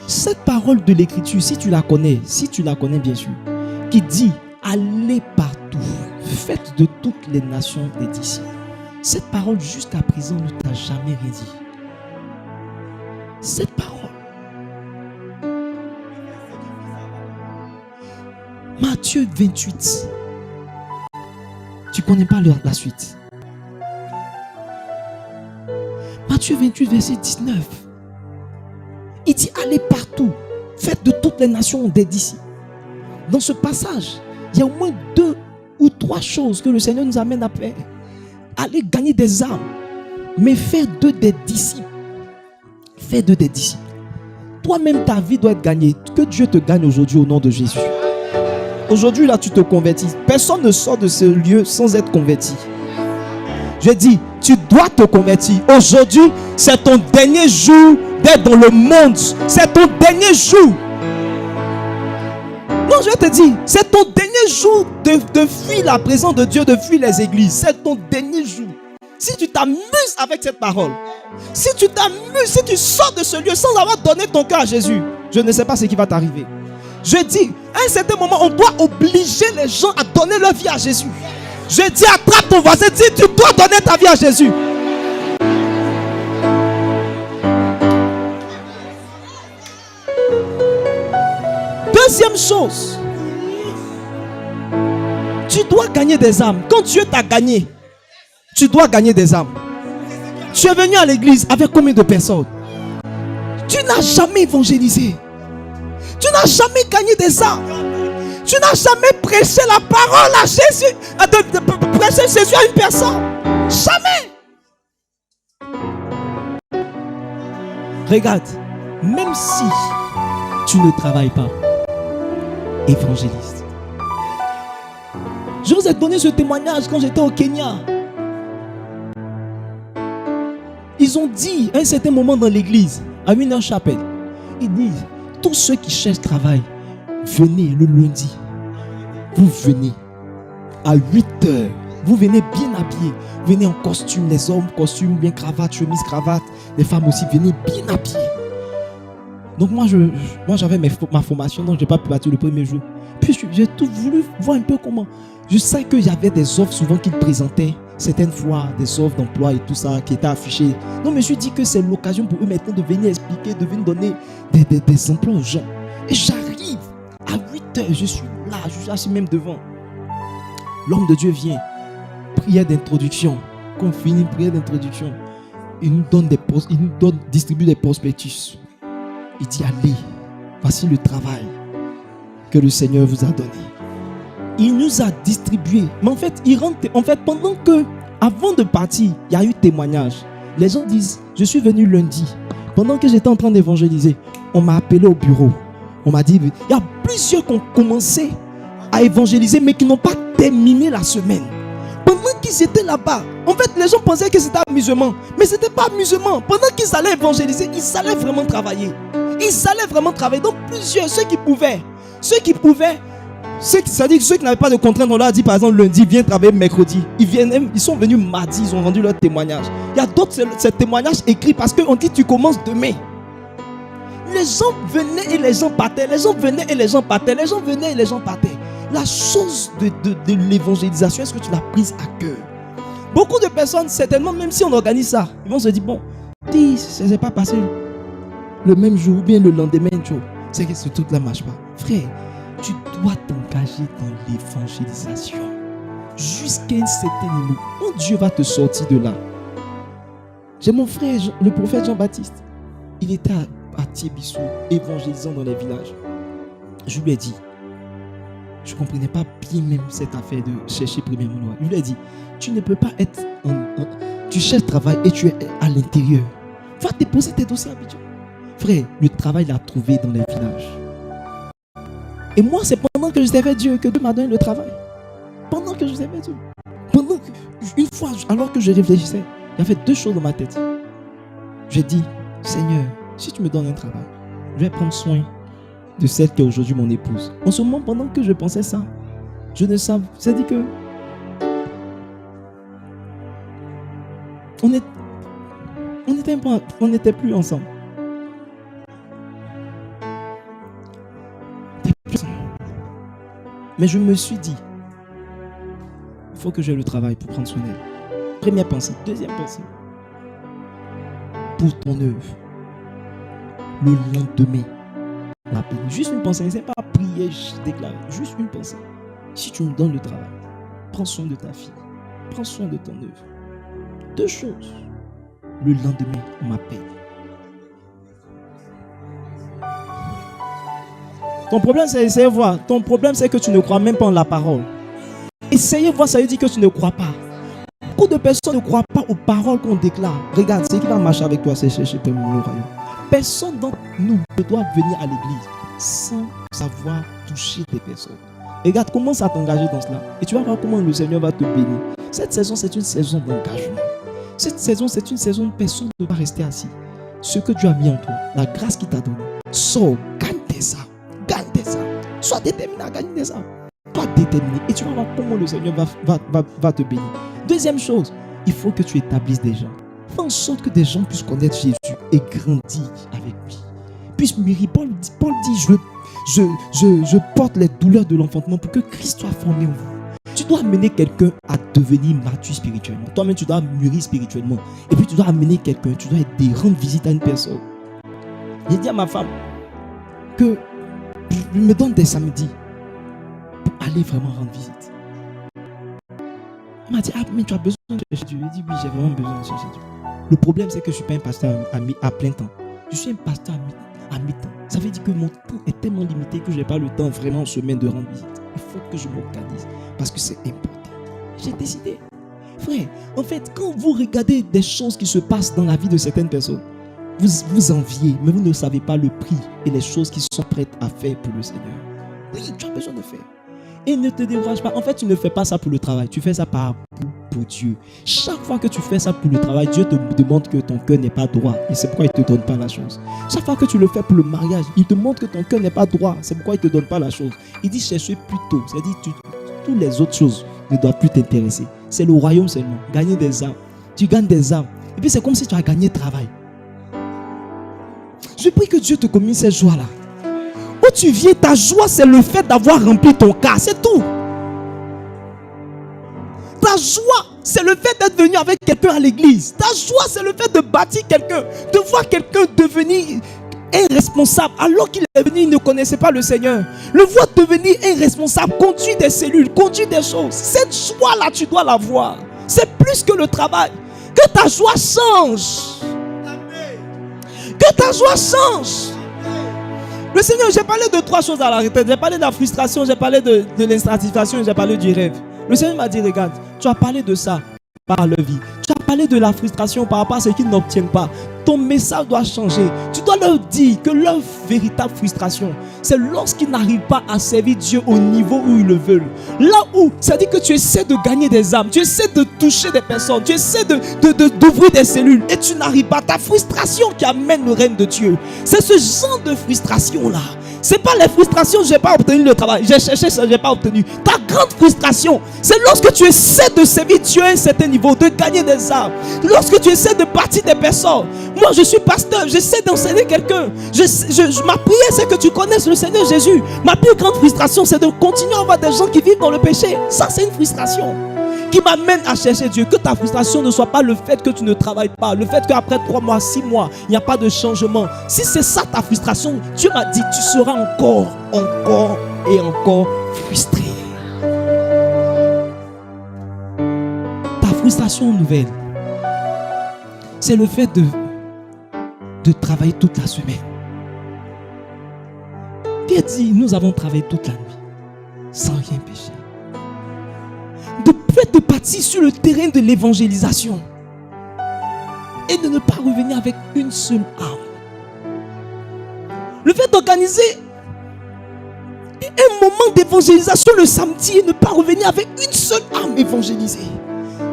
Cette parole de l'Écriture, si tu la connais bien sûr, qui dit allez partout, faites de toutes les nations des disciples. Cette parole jusqu'à présent ne t'a jamais rien dit. Cette parole. Matthieu 28. Tu ne connais pas la suite. Matthieu 28, verset 19. Il dit allez partout, faites de toutes les nations des disciples. Dans ce passage, il y a au moins 2 ou 3 choses que le Seigneur nous amène à faire. Aller gagner des âmes, mais faire d'eux des disciples. Faire d'eux des disciples. Toi-même, ta vie doit être gagnée. Que Dieu te gagne aujourd'hui au nom de Jésus. Aujourd'hui, là, tu te convertis. Personne ne sort de ce lieu sans être converti. Je dis, tu dois te convertir. Aujourd'hui, c'est ton dernier jour d'être dans le monde. C'est ton dernier jour. Non, je te dis, c'est ton dernier jour de fuir la présence de Dieu, de fuir les églises. C'est ton dernier jour. Si tu t'amuses avec cette parole, si tu t'amuses, si tu sors de ce lieu sans avoir donné ton cœur à Jésus, je ne sais pas ce qui va t'arriver. Je dis, à un certain moment, on doit obliger les gens à donner leur vie à Jésus. Je dis, attrape ton voisin, dis, tu dois donner ta vie à Jésus. Deuxième chose, tu dois gagner des âmes. Quand Dieu t'a gagné, tu dois gagner des âmes. Tu es venu à l'église avec combien de personnes? Tu n'as jamais évangélisé. Tu n'as jamais gagné des âmes. Tu n'as jamais prêché la parole à Jésus. Prêcher Jésus à une personne. Jamais. Regarde, même si tu ne travailles pas, évangéliste. Je vous ai donné ce témoignage quand j'étais au Kenya. Ils ont dit à un certain moment dans l'église, à Winner Chapel, ils disent, tous ceux qui cherchent travail, venez le lundi. Vous venez à 8 heures. Vous venez bien habillés. Venez en costume, les hommes, costume, bien cravate, chemise, cravate. Les femmes aussi, venez bien habillés. Donc moi j'avais ma formation, donc je n'ai pas pu partir le premier jour. Puis j'ai tout voulu voir un peu comment. Je sais qu'il y avait des offres souvent qu'ils présentaient. Certaines fois, des offres d'emploi et tout ça qui étaient affichées. Donc je me suis dit que c'est l'occasion pour eux maintenant de venir expliquer, de venir donner des emplois aux gens. Et j'arrive à 8 heures, je suis là, je suis assis même devant. L'homme de Dieu vient. Prière d'introduction. Quand on finit prière d'introduction, il nous donne distribue des prospectus. Il dit, allez, voici le travail que le Seigneur vous a donné. Il nous a distribué. Mais en fait, pendant que, avant de partir, il y a eu témoignage. Les gens disent, je suis venu lundi. Pendant que j'étais en train d'évangéliser, on m'a appelé au bureau. On m'a dit, il y a plusieurs qui ont commencé à évangéliser, mais qui n'ont pas terminé la semaine. Pendant qu'ils étaient là-bas, en fait, les gens pensaient que c'était amusement. Mais ce n'était pas amusement. Pendant qu'ils allaient évangéliser, ils allaient vraiment travailler. Ils allaient vraiment travailler. Donc plusieurs, ceux qui pouvaient, c'est-à-dire ceux qui n'avaient pas de contraintes, on leur a dit par exemple lundi, viens travailler mercredi. Ils sont venus mardi, ils ont rendu leur témoignage. Il y a d'autres, ces témoignages écrits parce qu'on dit tu commences demain. Les gens venaient et les gens partaient. Les gens venaient et les gens partaient. Les gens venaient et les gens partaient. La chose de l'évangélisation, est-ce que tu l'as prise à cœur? Beaucoup de personnes, certainement, même si on organise ça, ils vont se dire, bon, si ça ne s'est pas passé le même jour ou bien le lendemain, c'est que ce truc-là ne marche pas. Frère, tu dois t'engager dans l'évangélisation jusqu'à un certain niveau. Quand Dieu va te sortir de là. J'ai mon frère, le prophète Jean-Baptiste. Il était à Thiébissou, évangélisant dans les villages. Je lui ai dit, je ne comprenais pas bien même cette affaire de chercher premièrement loi. Je lui ai dit, tu ne peux pas être tu cherches travail et tu es à l'intérieur. Va déposer tes dossiers habituels. Frère, le travail l'a trouvé dans les villages. Et moi, c'est pendant que je servais Dieu que Dieu m'a donné le travail. Pendant que je servais Dieu. Une fois, alors que je réfléchissais, il y avait deux choses dans ma tête. J'ai dit, Seigneur, si tu me donnes un travail, je vais prendre soin de celle qui est aujourd'hui mon épouse. En ce moment, pendant que je pensais ça, je ne savais, c'est-à-dire que on n'était plus ensemble. Mais je me suis dit, il faut que j'aie le travail pour prendre soin d'elle. Première pensée. Deuxième pensée. Pour ton œuvre, le lendemain, la peine. Juste une pensée. Ce n'est pas prier, déclarer. Juste une pensée. Si tu me donnes le travail, prends soin de ta fille. Prends soin de ton œuvre. Deux choses. Le lendemain, on m'appelle. Ton problème, c'est essayer de voir. Ton problème, c'est que tu ne crois même pas en la parole. Essayer de voir, ça veut dire que tu ne crois pas. Beaucoup de personnes ne croient pas aux paroles qu'on déclare. Regarde, ce qui va marcher avec toi, c'est chercher le royaume. Personne d'entre nous ne doit venir à l'église sans savoir toucher des personnes. Regarde, commence à t'engager dans cela. Et tu vas voir comment le Seigneur va te bénir. Cette saison, c'est une saison d'engagement. Cette saison, c'est une saison où personne ne va rester assis. Ce que Dieu a mis en toi, la grâce qu'il t'a donnée, sors, gagne des âmes. Gagne des âmes. Sois déterminé à gagner des âmes. Sois déterminé. Et tu vas voir comment le Seigneur va te bénir. Deuxième chose, il faut que tu établisses des gens. Fais en sorte que des gens puissent connaître Jésus et grandir avec lui. Puissent mûrir. Paul dit, je porte les douleurs de l'enfantement pour que Christ soit formé en vous. Tu dois amener quelqu'un à devenir mature spirituellement. Toi-même, tu dois mûrir spirituellement. Et puis, tu dois amener quelqu'un, tu dois aider, rendre visite à une personne. J'ai dit à ma femme que je me donne des samedis pour aller vraiment rendre visite. Elle m'a dit, ah, mais tu as besoin de chercher Dieu. J'ai dit, oui, j'ai vraiment besoin de chercher Dieu. Le problème, c'est que je ne suis pas un pasteur à plein temps. Je suis un pasteur à mi-temps. Ça veut dire que mon temps est tellement limité que je n'ai pas le temps vraiment en semaine de rendre visite. Il faut que je m'organise parce que c'est important. J'ai décidé. Frère, en fait, quand vous regardez des choses qui se passent dans la vie de certaines personnes, vous enviez, mais vous ne savez pas le prix et les choses qui sont prêtes à faire pour le Seigneur. Oui, tu as besoin de faire. Et ne te décourage pas. En fait, tu ne fais pas ça pour le travail. Tu fais ça pour Dieu. Chaque fois que tu fais ça pour le travail, Dieu te demande que ton cœur n'est pas droit. Et c'est pourquoi il ne te donne pas la chose. Chaque fois que tu le fais pour le mariage, il te montre que ton cœur n'est pas droit. C'est pourquoi il ne te donne pas la chose. Il dit chercher plus tôt. C'est-à-dire toutes les autres choses ne doivent plus t'intéresser. C'est le royaume seulement. Gagner des âmes. Tu gagnes des âmes. Et puis c'est comme si tu as gagné le travail. Je prie que Dieu te communique cette joie-là. Où tu viens, ta joie, c'est le fait d'avoir rempli ton cas. C'est tout. Ta joie, c'est le fait d'être venu avec quelqu'un à l'église. Ta joie, c'est le fait de bâtir quelqu'un. De voir quelqu'un devenir un responsable. Alors qu'il est venu, il ne connaissait pas le Seigneur. Le voir devenir un responsable, conduire des cellules, conduire des choses. Cette joie-là, tu dois l'avoir. C'est plus que le travail. Que ta joie change. Que ta joie change. Le Seigneur, j'ai parlé de 3 choses à la retraite. J'ai parlé de la frustration, j'ai parlé de l'insatisfaction, j'ai parlé du rêve. Le Seigneur m'a dit, regarde, tu as parlé de ça par leur vie. Tu as parlé de la frustration par rapport à ce qu'ils n'obtiennent pas. Ton message doit changer. Tu dois leur dire que leur véritable frustration, c'est lorsqu'ils n'arrivent pas à servir Dieu au niveau où ils le veulent. Là où, c'est-à-dire que tu essaies de gagner des âmes, tu essaies de toucher des personnes, tu essaies d'ouvrir des cellules et tu n'arrives pas. Ta frustration qui amène le règne de Dieu. C'est ce genre de frustration-là. C'est pas les frustrations, j'ai pas obtenu le travail, j'ai cherché ça, j'ai pas obtenu. Ta grande frustration, c'est lorsque tu essaies de servir Dieu à un certain niveau, de gagner des âmes. Lorsque tu essaies de bâtir des personnes. Moi, je suis pasteur, j'essaie d'enseigner quelqu'un. Ma prière, c'est que tu connaisses le Seigneur Jésus. Ma plus grande frustration, c'est de continuer à avoir des gens qui vivent dans le péché. Ça, c'est une frustration qui m'amène à chercher Dieu. Que ta frustration ne soit pas le fait que tu ne travailles pas, le fait qu'après 3 mois, 6 mois, il n'y a pas de changement. Si c'est ça ta frustration, Dieu m'a dit, tu seras encore et encore frustré. Ta frustration nouvelle, c'est le fait de travailler toute la semaine. Dieu dit, nous avons travaillé toute la nuit sans rien pécher. De partir sur le terrain de l'évangélisation et de ne pas revenir avec une seule âme. Le fait d'organiser un moment d'évangélisation le samedi et ne pas revenir avec une seule âme évangélisée.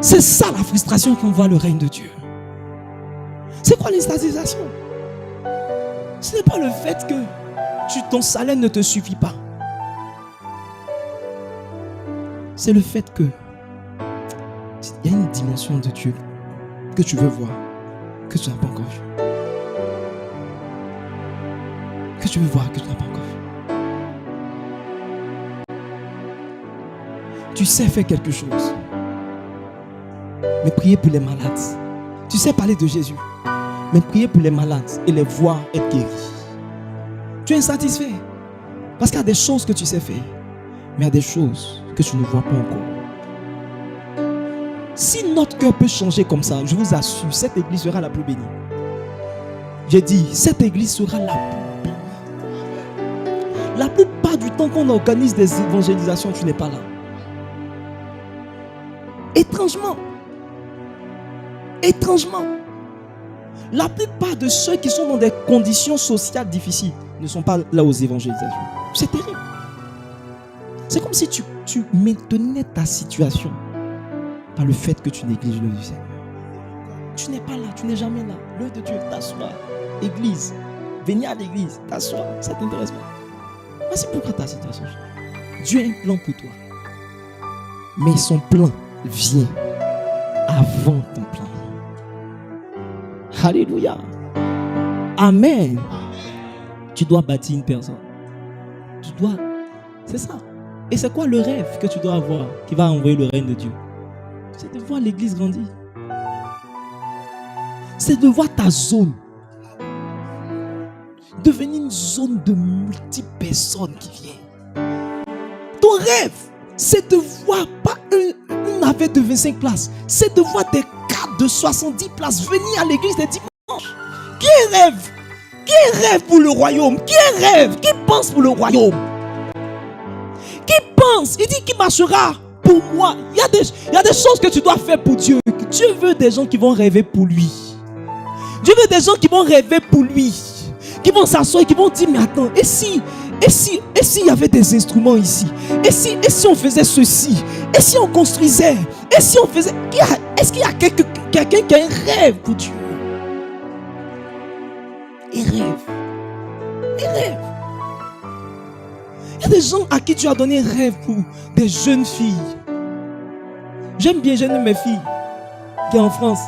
C'est ça la frustration qu'on voit le règne de Dieu. C'est quoi l'insatisfaction? Ce n'est pas le fait que ton salaire ne te suffit pas. C'est le fait que il y a une dimension de Dieu que tu veux voir, que tu n'as pas encore vu. Que tu veux voir, que tu n'as pas encore vu. Tu sais faire quelque chose, mais prier pour les malades. Tu sais parler de Jésus, mais prier pour les malades et les voir être guéris. Tu es insatisfait parce qu'il y a des choses que tu sais faire, mais il y a des choses que tu ne vois pas encore. Si notre cœur peut changer comme ça, je vous assure, cette église sera la plus bénie. J'ai dit, cette église sera la plus bénie. La plupart du temps qu'on organise des évangélisations, tu n'es pas là. Étrangement, la plupart de ceux qui sont dans des conditions sociales difficiles ne sont pas là aux évangélisations. C'est terrible. C'est comme si tu maintenais ta situation par le fait que tu négliges l'œuvre du Seigneur. Tu n'es pas là, tu n'es jamais là. L'œuvre de Dieu, t'assois. Église, venir à l'église, t'assois. Ça ne t'intéresse pas. Voici pourquoi ta situation change. Dieu a un plan pour toi. Mais son plan vient avant ton plan. Alléluia. Amen. Tu dois bâtir une personne. C'est ça. Et c'est quoi le rêve que tu dois avoir qui va envoyer le règne de Dieu? C'est de voir l'église grandir. C'est de voir ta zone devenir une zone de multi-personnes qui viennent. Ton rêve, c'est de voir pas une navette de 25 places. C'est de voir des cadres de 70 places venir à l'église des dimanches. Qui rêve? Qui rêve pour le royaume? Qui rêve? Qui pense pour le royaume? Qui pense? Il dit qui marchera pour moi. Il y a des choses que tu dois faire pour Dieu. Dieu veut des gens qui vont rêver pour lui. Dieu veut des gens qui vont rêver pour lui. Qui vont s'asseoir et qui vont dire mais attends, et si il y avait des instruments ici? Et si on faisait ceci? Et si on construisait? Et si on faisait? Est-ce qu'il y a quelqu'un qui a un rêve pour Dieu? Il rêve. Il rêve. Il y a des gens à qui Dieu a donné un rêve pour des jeunes filles. J'aime bien une de mes filles qui est en France,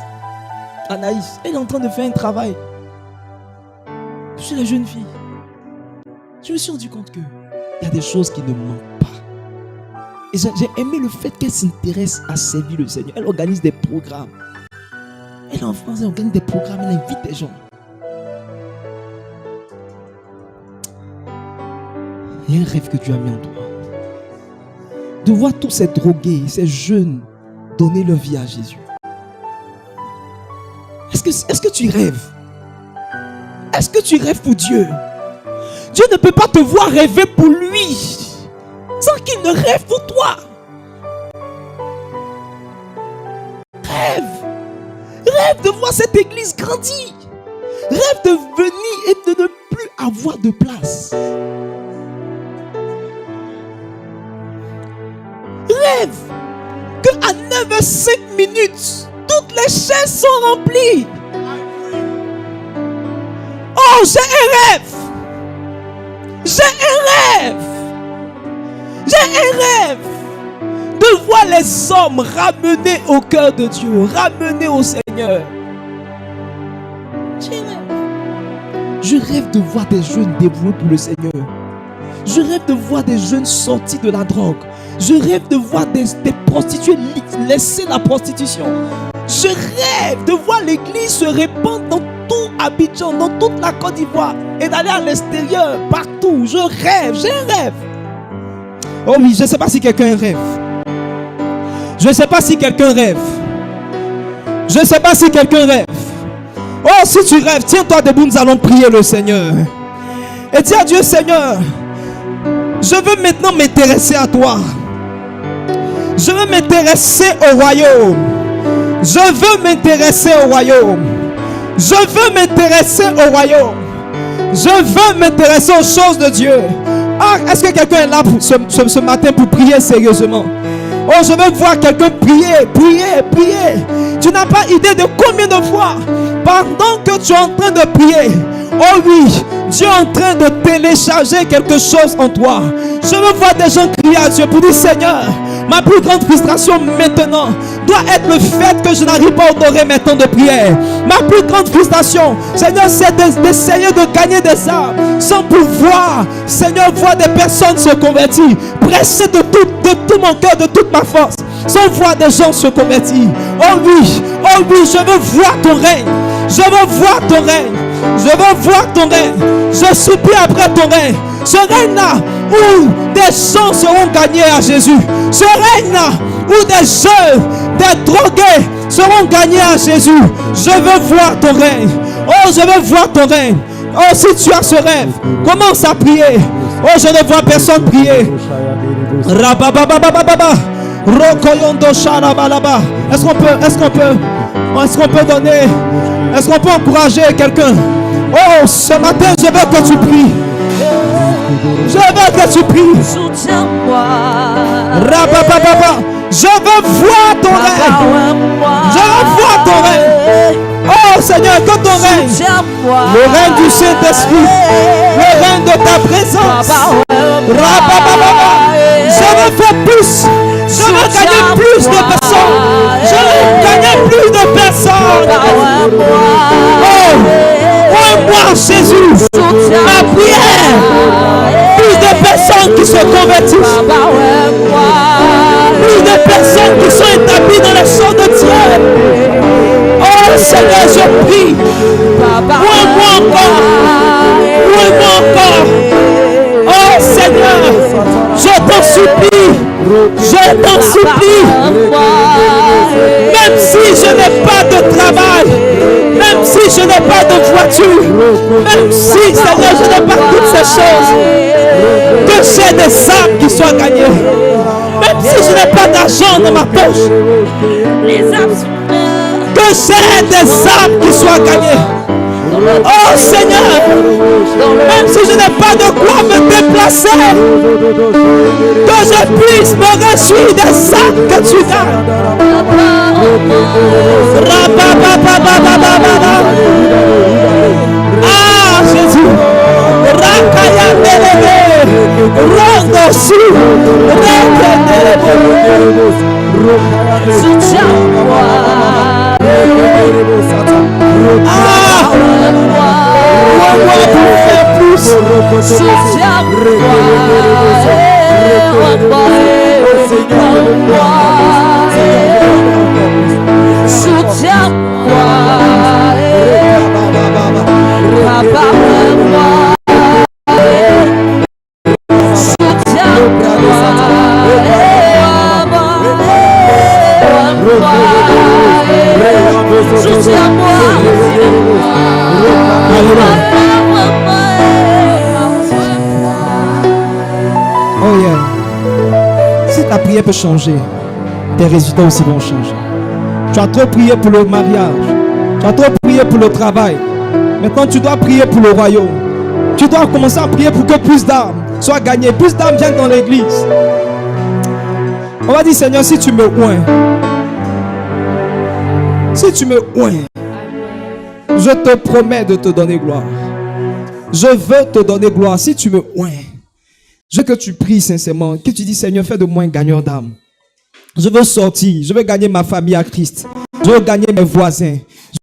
Anaïs. Elle est en train de faire un travail sur les jeunes filles. Je me suis rendu compte qu'il y a des choses qui ne manquent pas. Et j'ai aimé le fait qu'elle s'intéresse à servir le Seigneur. Elle organise des programmes. Elle est en France, elle organise des programmes, elle invite des gens. Il y a un rêve que Dieu a mis en toi. De voir tous ces drogués, ces jeunes donner leur vie à Jésus. Est-ce que tu rêves? Est-ce que tu rêves pour Dieu? Dieu ne peut pas te voir rêver pour lui sans qu'il ne rêve pour toi. Rêve. Rêve de voir cette église grandir. Rêve de venir et de ne plus avoir de place. Rêve qu'à 9h05, toutes les chaises sont remplies. Oh, j'ai un rêve. J'ai un rêve. J'ai un rêve de voir les hommes ramenés au cœur de Dieu, ramenés au Seigneur. J'ai un rêve. Je rêve de voir des jeunes dévoués pour le Seigneur. Je rêve de voir des jeunes sortis de la drogue. Je rêve de voir des prostituées laisser la prostitution. Je rêve de voir l'église se répandre dans tout Abidjan, dans toute la Côte d'Ivoire et d'aller à l'extérieur, partout. Je rêve, j'ai un rêve. Oh oui, je ne sais pas si quelqu'un rêve. Je ne sais pas si quelqu'un rêve. Je ne sais pas si quelqu'un rêve. Oh, si tu rêves, tiens-toi debout, nous allons prier le Seigneur. Et dis à Dieu, Seigneur, je veux maintenant m'intéresser à toi. Je veux m'intéresser au royaume. Je veux m'intéresser au royaume. Je veux m'intéresser au royaume. Je veux m'intéresser aux choses de Dieu. Ah, est-ce que quelqu'un est là pour ce matin pour prier sérieusement? Oh, je veux voir quelqu'un prier, prier, prier. Tu n'as pas idée de combien de fois, pendant que tu es en train de prier, oh oui, Dieu est en train de télécharger quelque chose en toi. Je veux voir des gens crier à Dieu pour dire, Seigneur, ma plus grande frustration maintenant doit être le fait que je n'arrive pas à honorer mes temps de prière. Ma plus grande frustration, Seigneur, c'est d'essayer de gagner des âmes sans pouvoir, Seigneur, voir des personnes se convertir. Presser de tout mon cœur, de toute ma force, sans voir des gens se convertir. Oh oui, je veux voir ton règne. Je veux voir ton règne. Je veux voir ton règne. Je supplie après ton règne. Ce règne-là où des gens seront gagnés à Jésus. Ce règne-là où des jeunes, des drogués seront gagnés à Jésus. Je veux voir ton règne. Oh, je veux voir ton règne. Oh, si tu as ce rêve, commence à prier. Oh, je ne vois personne prier. Rababababababa. Rokoyondo sharabalaba. Est-ce qu'on peut donner? Est-ce qu'on peut encourager quelqu'un? Oh, ce matin, je veux que tu pries. Je veux que tu pries. Soutiens-moi. Rababababa. Je veux voir ton règne. Je veux voir ton règne. Oh Seigneur, que ton règne, le règne du Saint-Esprit, le règne de ta présence. Rababababa. Je veux faire plus. Je veux gagner plus de personnes. Je veux gagner plus de personnes. Oh, moi Jésus, ma prière. Plus de personnes qui se convertissent. Plus de personnes qui sont établies dans les choses de Dieu. Oh Seigneur, je prie. Loin-moi encore. Loin-moi encore. Oh Seigneur, je t'en supplie. Je t'en supplie. Même si je n'ai pas de travail, même si je n'ai pas de voiture, même si, Seigneur, je n'ai pas toutes ces choses, que j'ai des âmes qui soient gagnées. Même si je n'ai pas d'argent dans ma poche, que j'ai des âmes qui soient gagnées. Oh Seigneur, même si je n'ai pas de quoi me déplacer, que je puisse me réjouir des âmes que tu donnes. Ah Jésus, Rakaya Delebe, Rondosu, moi pour faire plus. Oh yeah. Si ta prière peut changer, tes résultats aussi vont changer. Tu as trop prié pour le mariage. Tu as trop prié pour le travail. Maintenant, tu dois prier pour le royaume. Tu dois commencer à prier pour que plus d'âmes soient gagnées. Plus d'âmes viennent dans l'église. On va dire, Seigneur, si tu me oins, si tu me oins, je te promets de te donner gloire. Je veux te donner gloire. Si tu me oins, je veux que tu pries sincèrement, que tu dis, Seigneur, fais de moi un gagneur d'âme. Je veux sortir, je veux gagner ma famille à Christ. Je veux gagner mes voisins.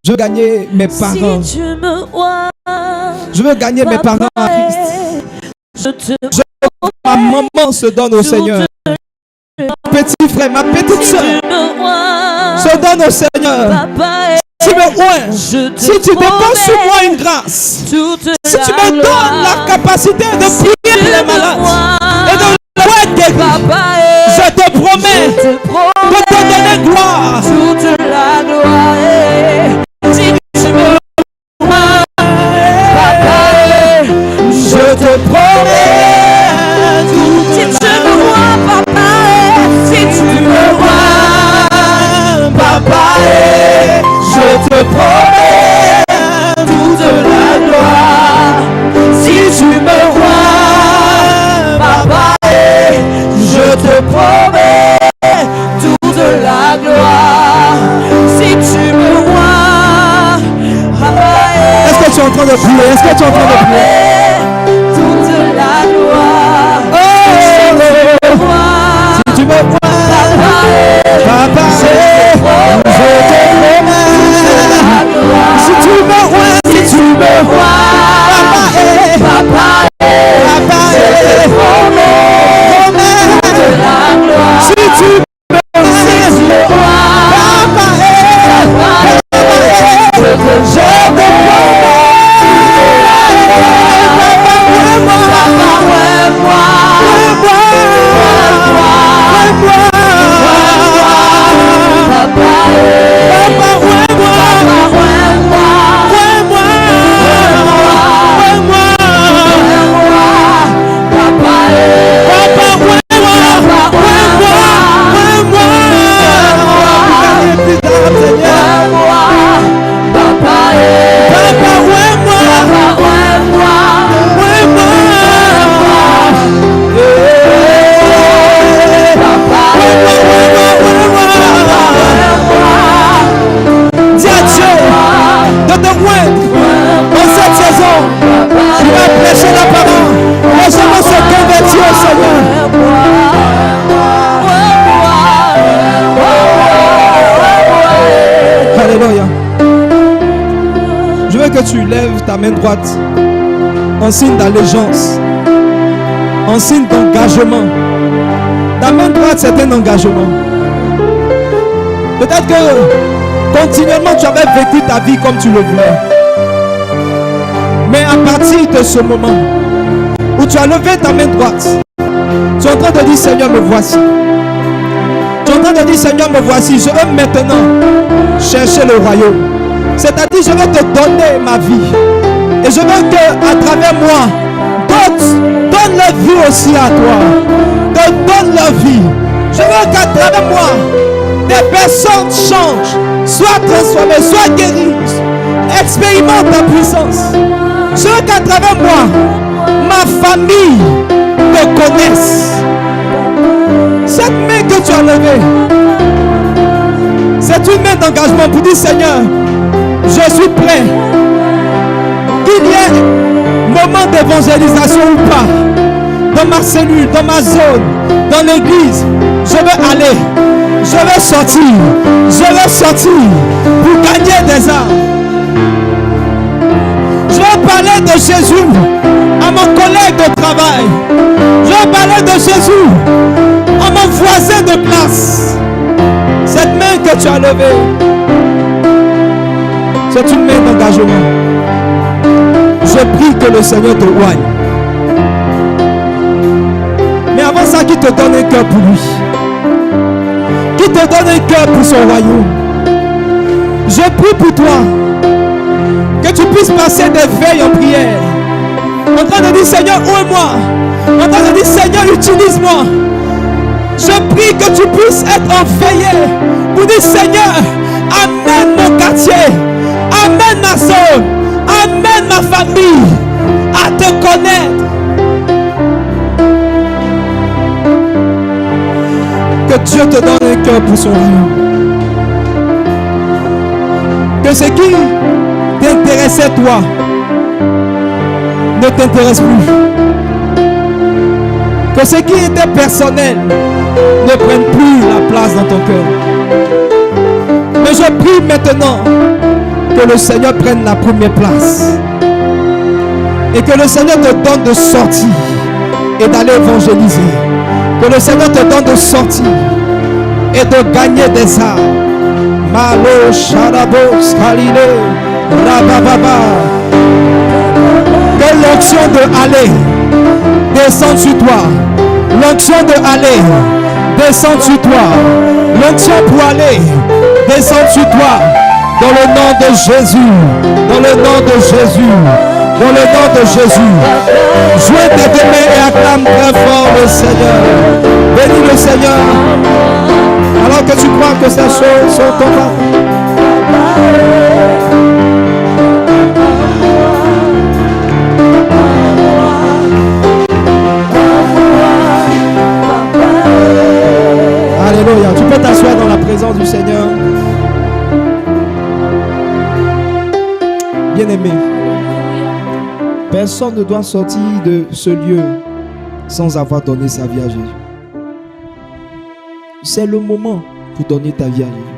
Je veux gagner mes parents. Si tu me vois, je veux gagner mes parents à Christ. Je veux que ma maman se donne au Seigneur. Mon petit frère, ma petite soeur se donne au Seigneur. Si tu me oins, si tu déposes sur moi une grâce, si tu me donnes la capacité de prier pour les malades et de le guérir, je te promets de te donner gloire. toute la gloire. Si tu me vois, papa, Je te promets tout. si tu me vois, papa, si tu me vois, Papa, je te promets toute la gloire. Si tu me vois, papa, je te promets toute la gloire. Si tu me vois, papa, est-ce que tu es en train de prier? Est-ce que tu es en train de prier? toute la gloire. Si tu me vois, papa, je te promets. Si tu me vois, si tu me vois, papa, je te promets. Si tu me vois, papa, je te promets. Tu lèves ta main droite en signe d'allégeance, en en signe d'engagement. Ta main droite, c'est un engagement. Peut-être que continuellement tu avais vécu ta vie comme tu le voulais. Mais à partir de ce moment où tu as levé ta main droite, tu es en train de dire Seigneur, me voici. Tu es en train de dire Seigneur, me voici. Je veux maintenant chercher le royaume. C'est-à-dire je veux te donner ma vie. Et je veux qu'à travers moi, d'autres donnent leur vie aussi à toi. Te donne leur vie. Je veux qu'à travers moi, des personnes changent, soient transformées, soient guéries, expérimentent ta puissance. Je veux qu'à travers moi, ma famille te connaisse. Cette main que tu as levée, c'est une main d'engagement pour dire Seigneur, je suis prêt. Qu'il y ait moment d'évangélisation ou pas, dans ma cellule, dans ma zone, dans l'église, je veux aller, je veux sortir pour gagner des âmes. Je veux parler de Jésus à mon collègue de travail. Je veux parler de Jésus à mon voisin de classe. Cette main que tu as levée, c'est une main d'engagement. Je prie que le Seigneur te oigne. Mais avant ça, qu'il te donne un cœur pour lui. Qu'il te donne un cœur pour son royaume. Je prie pour toi que tu puisses passer des veilles en prière. En train de dire Seigneur, ouvre-moi. En train de dire Seigneur, utilise-moi. Je prie que tu puisses être en veillée pour dire Seigneur, amène mon quartier, amène ma zone, amène ma famille à te connaître. Que Dieu te donne un cœur pour son royaume. Que ce qui t'intéressait toi ne t'intéresse plus. Que ce qui était personnel ne prenne plus la place dans ton cœur. Mais je prie maintenant que le Seigneur prenne la première place. Et que le Seigneur te donne de sortir et d'aller évangéliser. Que le Seigneur te donne de sortir et de gagner des âmes. Malo, Sharabo, Skalile, Rabababa. Que l'onction de aller descende sur toi. L'onction de aller descende sur toi. L'onction pour aller descende sur toi. Dans le nom de Jésus. Dans le nom de Jésus. Dans le nom de Jésus. Joue tes deux mains et acclame très fort le Seigneur. Bénis le Seigneur. Alors que tu crois que ces choses sont tombées. Alléluia. Tu peux t'asseoir dans la présence du Seigneur. Bien-aimé, personne ne doit sortir de ce lieu sans avoir donné sa vie à Jésus. C'est le moment pour donner ta vie à Jésus.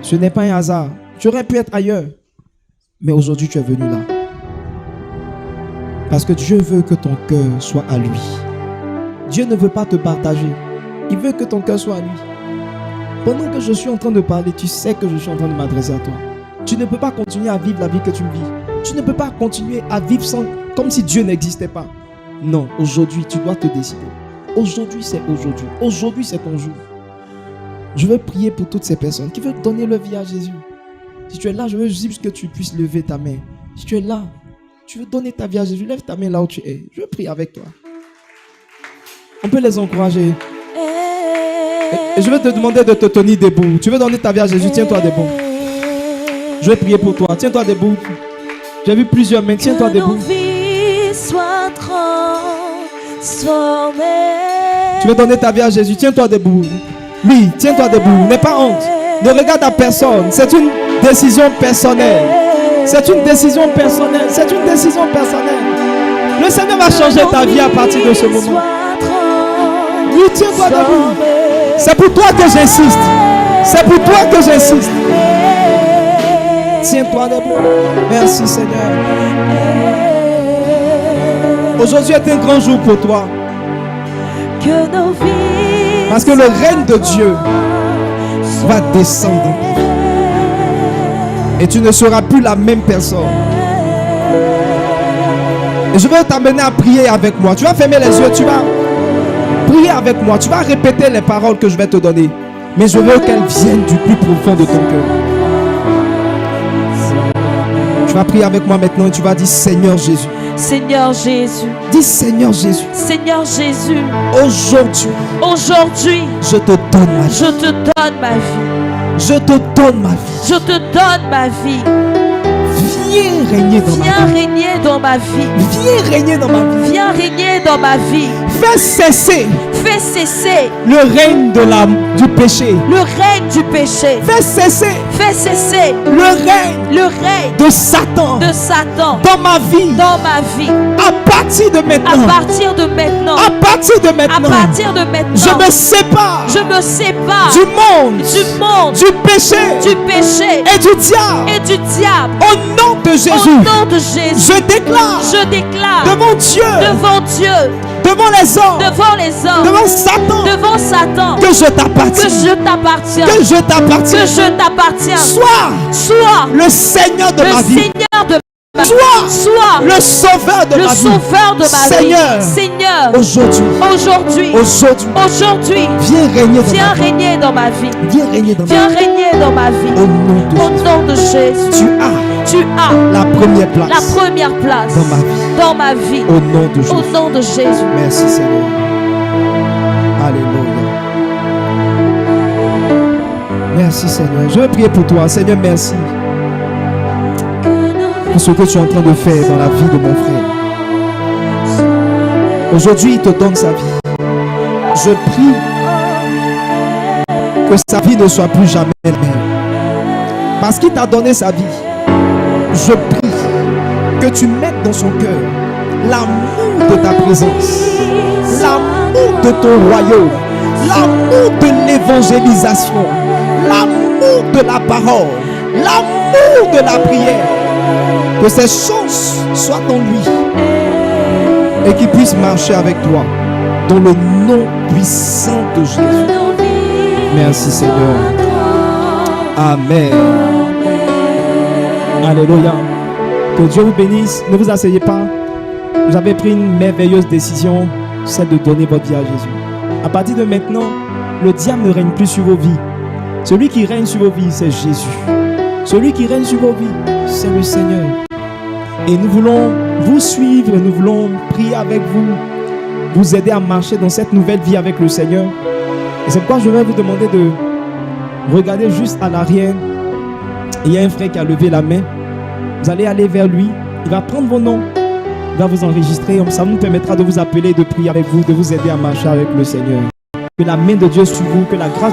Ce n'est pas un hasard. Tu aurais pu être ailleurs, mais aujourd'hui tu es venu là. Parce que Dieu veut que ton cœur soit à lui. Dieu ne veut pas te partager. Il veut que ton cœur soit à lui. Pendant que je suis en train de parler, tu sais que je suis en train de m'adresser à toi. Tu ne peux pas continuer à vivre la vie que tu vis. Tu ne peux pas continuer à vivre comme si Dieu n'existait pas. Non, aujourd'hui, tu dois te décider. Aujourd'hui, c'est aujourd'hui. Aujourd'hui, c'est ton jour. Je veux prier pour toutes ces personnes qui veulent donner leur vie à Jésus. Si tu es là, je veux juste que tu puisses lever ta main. Si tu es là, tu veux donner ta vie à Jésus, lève ta main là où tu es. Je veux prier avec toi. On peut les encourager. Et je vais te demander de te tenir debout. Tu veux donner ta vie à Jésus, tiens-toi debout. Je vais prier pour toi. Tiens-toi debout. J'ai vu plusieurs mains. Tiens-toi debout. Tu veux donner ta vie à Jésus, tiens-toi debout. Oui, tiens-toi debout. N'aie pas honte. Ne regarde à personne. C'est une décision personnelle. C'est une décision personnelle. C'est une décision personnelle. Le Seigneur va changer ta vie à partir de ce moment. Oui, tiens-toi debout. C'est pour toi que j'insiste. C'est pour toi que j'insiste. Tiens-toi debout. Merci Seigneur. Aujourd'hui est un grand jour pour toi. Que nos vies Parce que le règne de Dieu va descendre. Et tu ne seras plus la même personne. Et je veux t'amener à prier avec moi. Tu vas fermer les yeux, tu vas prier avec moi. Tu vas répéter les paroles que je vais te donner. Mais je veux qu'elles viennent du plus profond de ton cœur. Tu vas prier avec moi maintenant et tu vas dire Seigneur Jésus. Seigneur Jésus. Dis Seigneur Jésus. Seigneur Jésus. Aujourd'hui, je te donne ma vie. Je te donne ma vie. Je te donne ma vie. Je te donne ma vie. Viens régner dans ma Viens vie. régner dans ma vie. Viens régner dans ma vie. Viens régner dans ma vie. Fais cesser Fais cesser le règne du péché. le règne du péché. Fais cesser Fais cesser le règne de Satan Satan dans ma vie. dans ma vie. À partir de À maintenant. partir de maintenant. À partir de À maintenant. partir de maintenant. Je me sépare Je me sépare du monde, du péché péché et du diable. et du diable. Au nom de Au Jésus, nom de Jésus, je déclare je déclare devant Dieu, devant Dieu, devant les hommes, devant les hommes, devant Satan, devant Satan, que je que t'appartiens. je t'appartiens, Que je t'appartiens. que je t'appartiens. Sois Sois le Seigneur de le ma vie. Seigneur de ma vie. Sois le sauveur de le ma vie. sauveur de ma Seigneur, vie. Seigneur, aujourd'hui, aujourd'hui, viens régner dans viens ma vie. régner dans ma vie. Viens régner dans ma Viens vie. régner dans ma vie. Au nom de Au Jésus. nom de Jésus, Tu tu as as la première place la première place dans ma vie. dans ma vie. Au nom de Jésus. Au nom de Jésus. Merci Seigneur. Alléluia. Merci Seigneur. Je veux prier pour toi. Seigneur, merci pour ce que tu es en train de faire dans la vie de mon frère. Aujourd'hui, il te donne sa vie. Je prie que sa vie ne soit plus jamais la même. Parce qu'il t'a donné sa vie. Je prie que tu mettes dans son cœur l'amour de ta présence, l'amour de ton royaume, l'amour de l'évangélisation, l'amour de la parole, l'amour de la prière. Que ces choses soient en lui et qu'il puisse marcher avec toi dans le nom puissant de Jésus. Merci Seigneur. Amen. Alléluia. Que Dieu vous bénisse. Ne vous asseyez pas. Vous avez pris une merveilleuse décision, celle de donner votre vie à Jésus. À partir de maintenant, le diable ne règne plus sur vos vies. Celui qui règne sur vos vies, c'est Jésus. Celui qui règne sur vos vies, c'est le Seigneur. Et nous voulons vous suivre, nous voulons prier avec vous, vous aider à marcher dans cette nouvelle vie avec le Seigneur. Et c'est pourquoi je vais vous demander de regarder juste à l'arrière. Il y a un frère qui a levé la main. Vous allez aller vers lui. Il va prendre vos noms. Il va vous enregistrer. Ça nous permettra de vous appeler, de prier avec vous, de vous aider à marcher avec le Seigneur. Que la main de Dieu sur vous, que la grâce de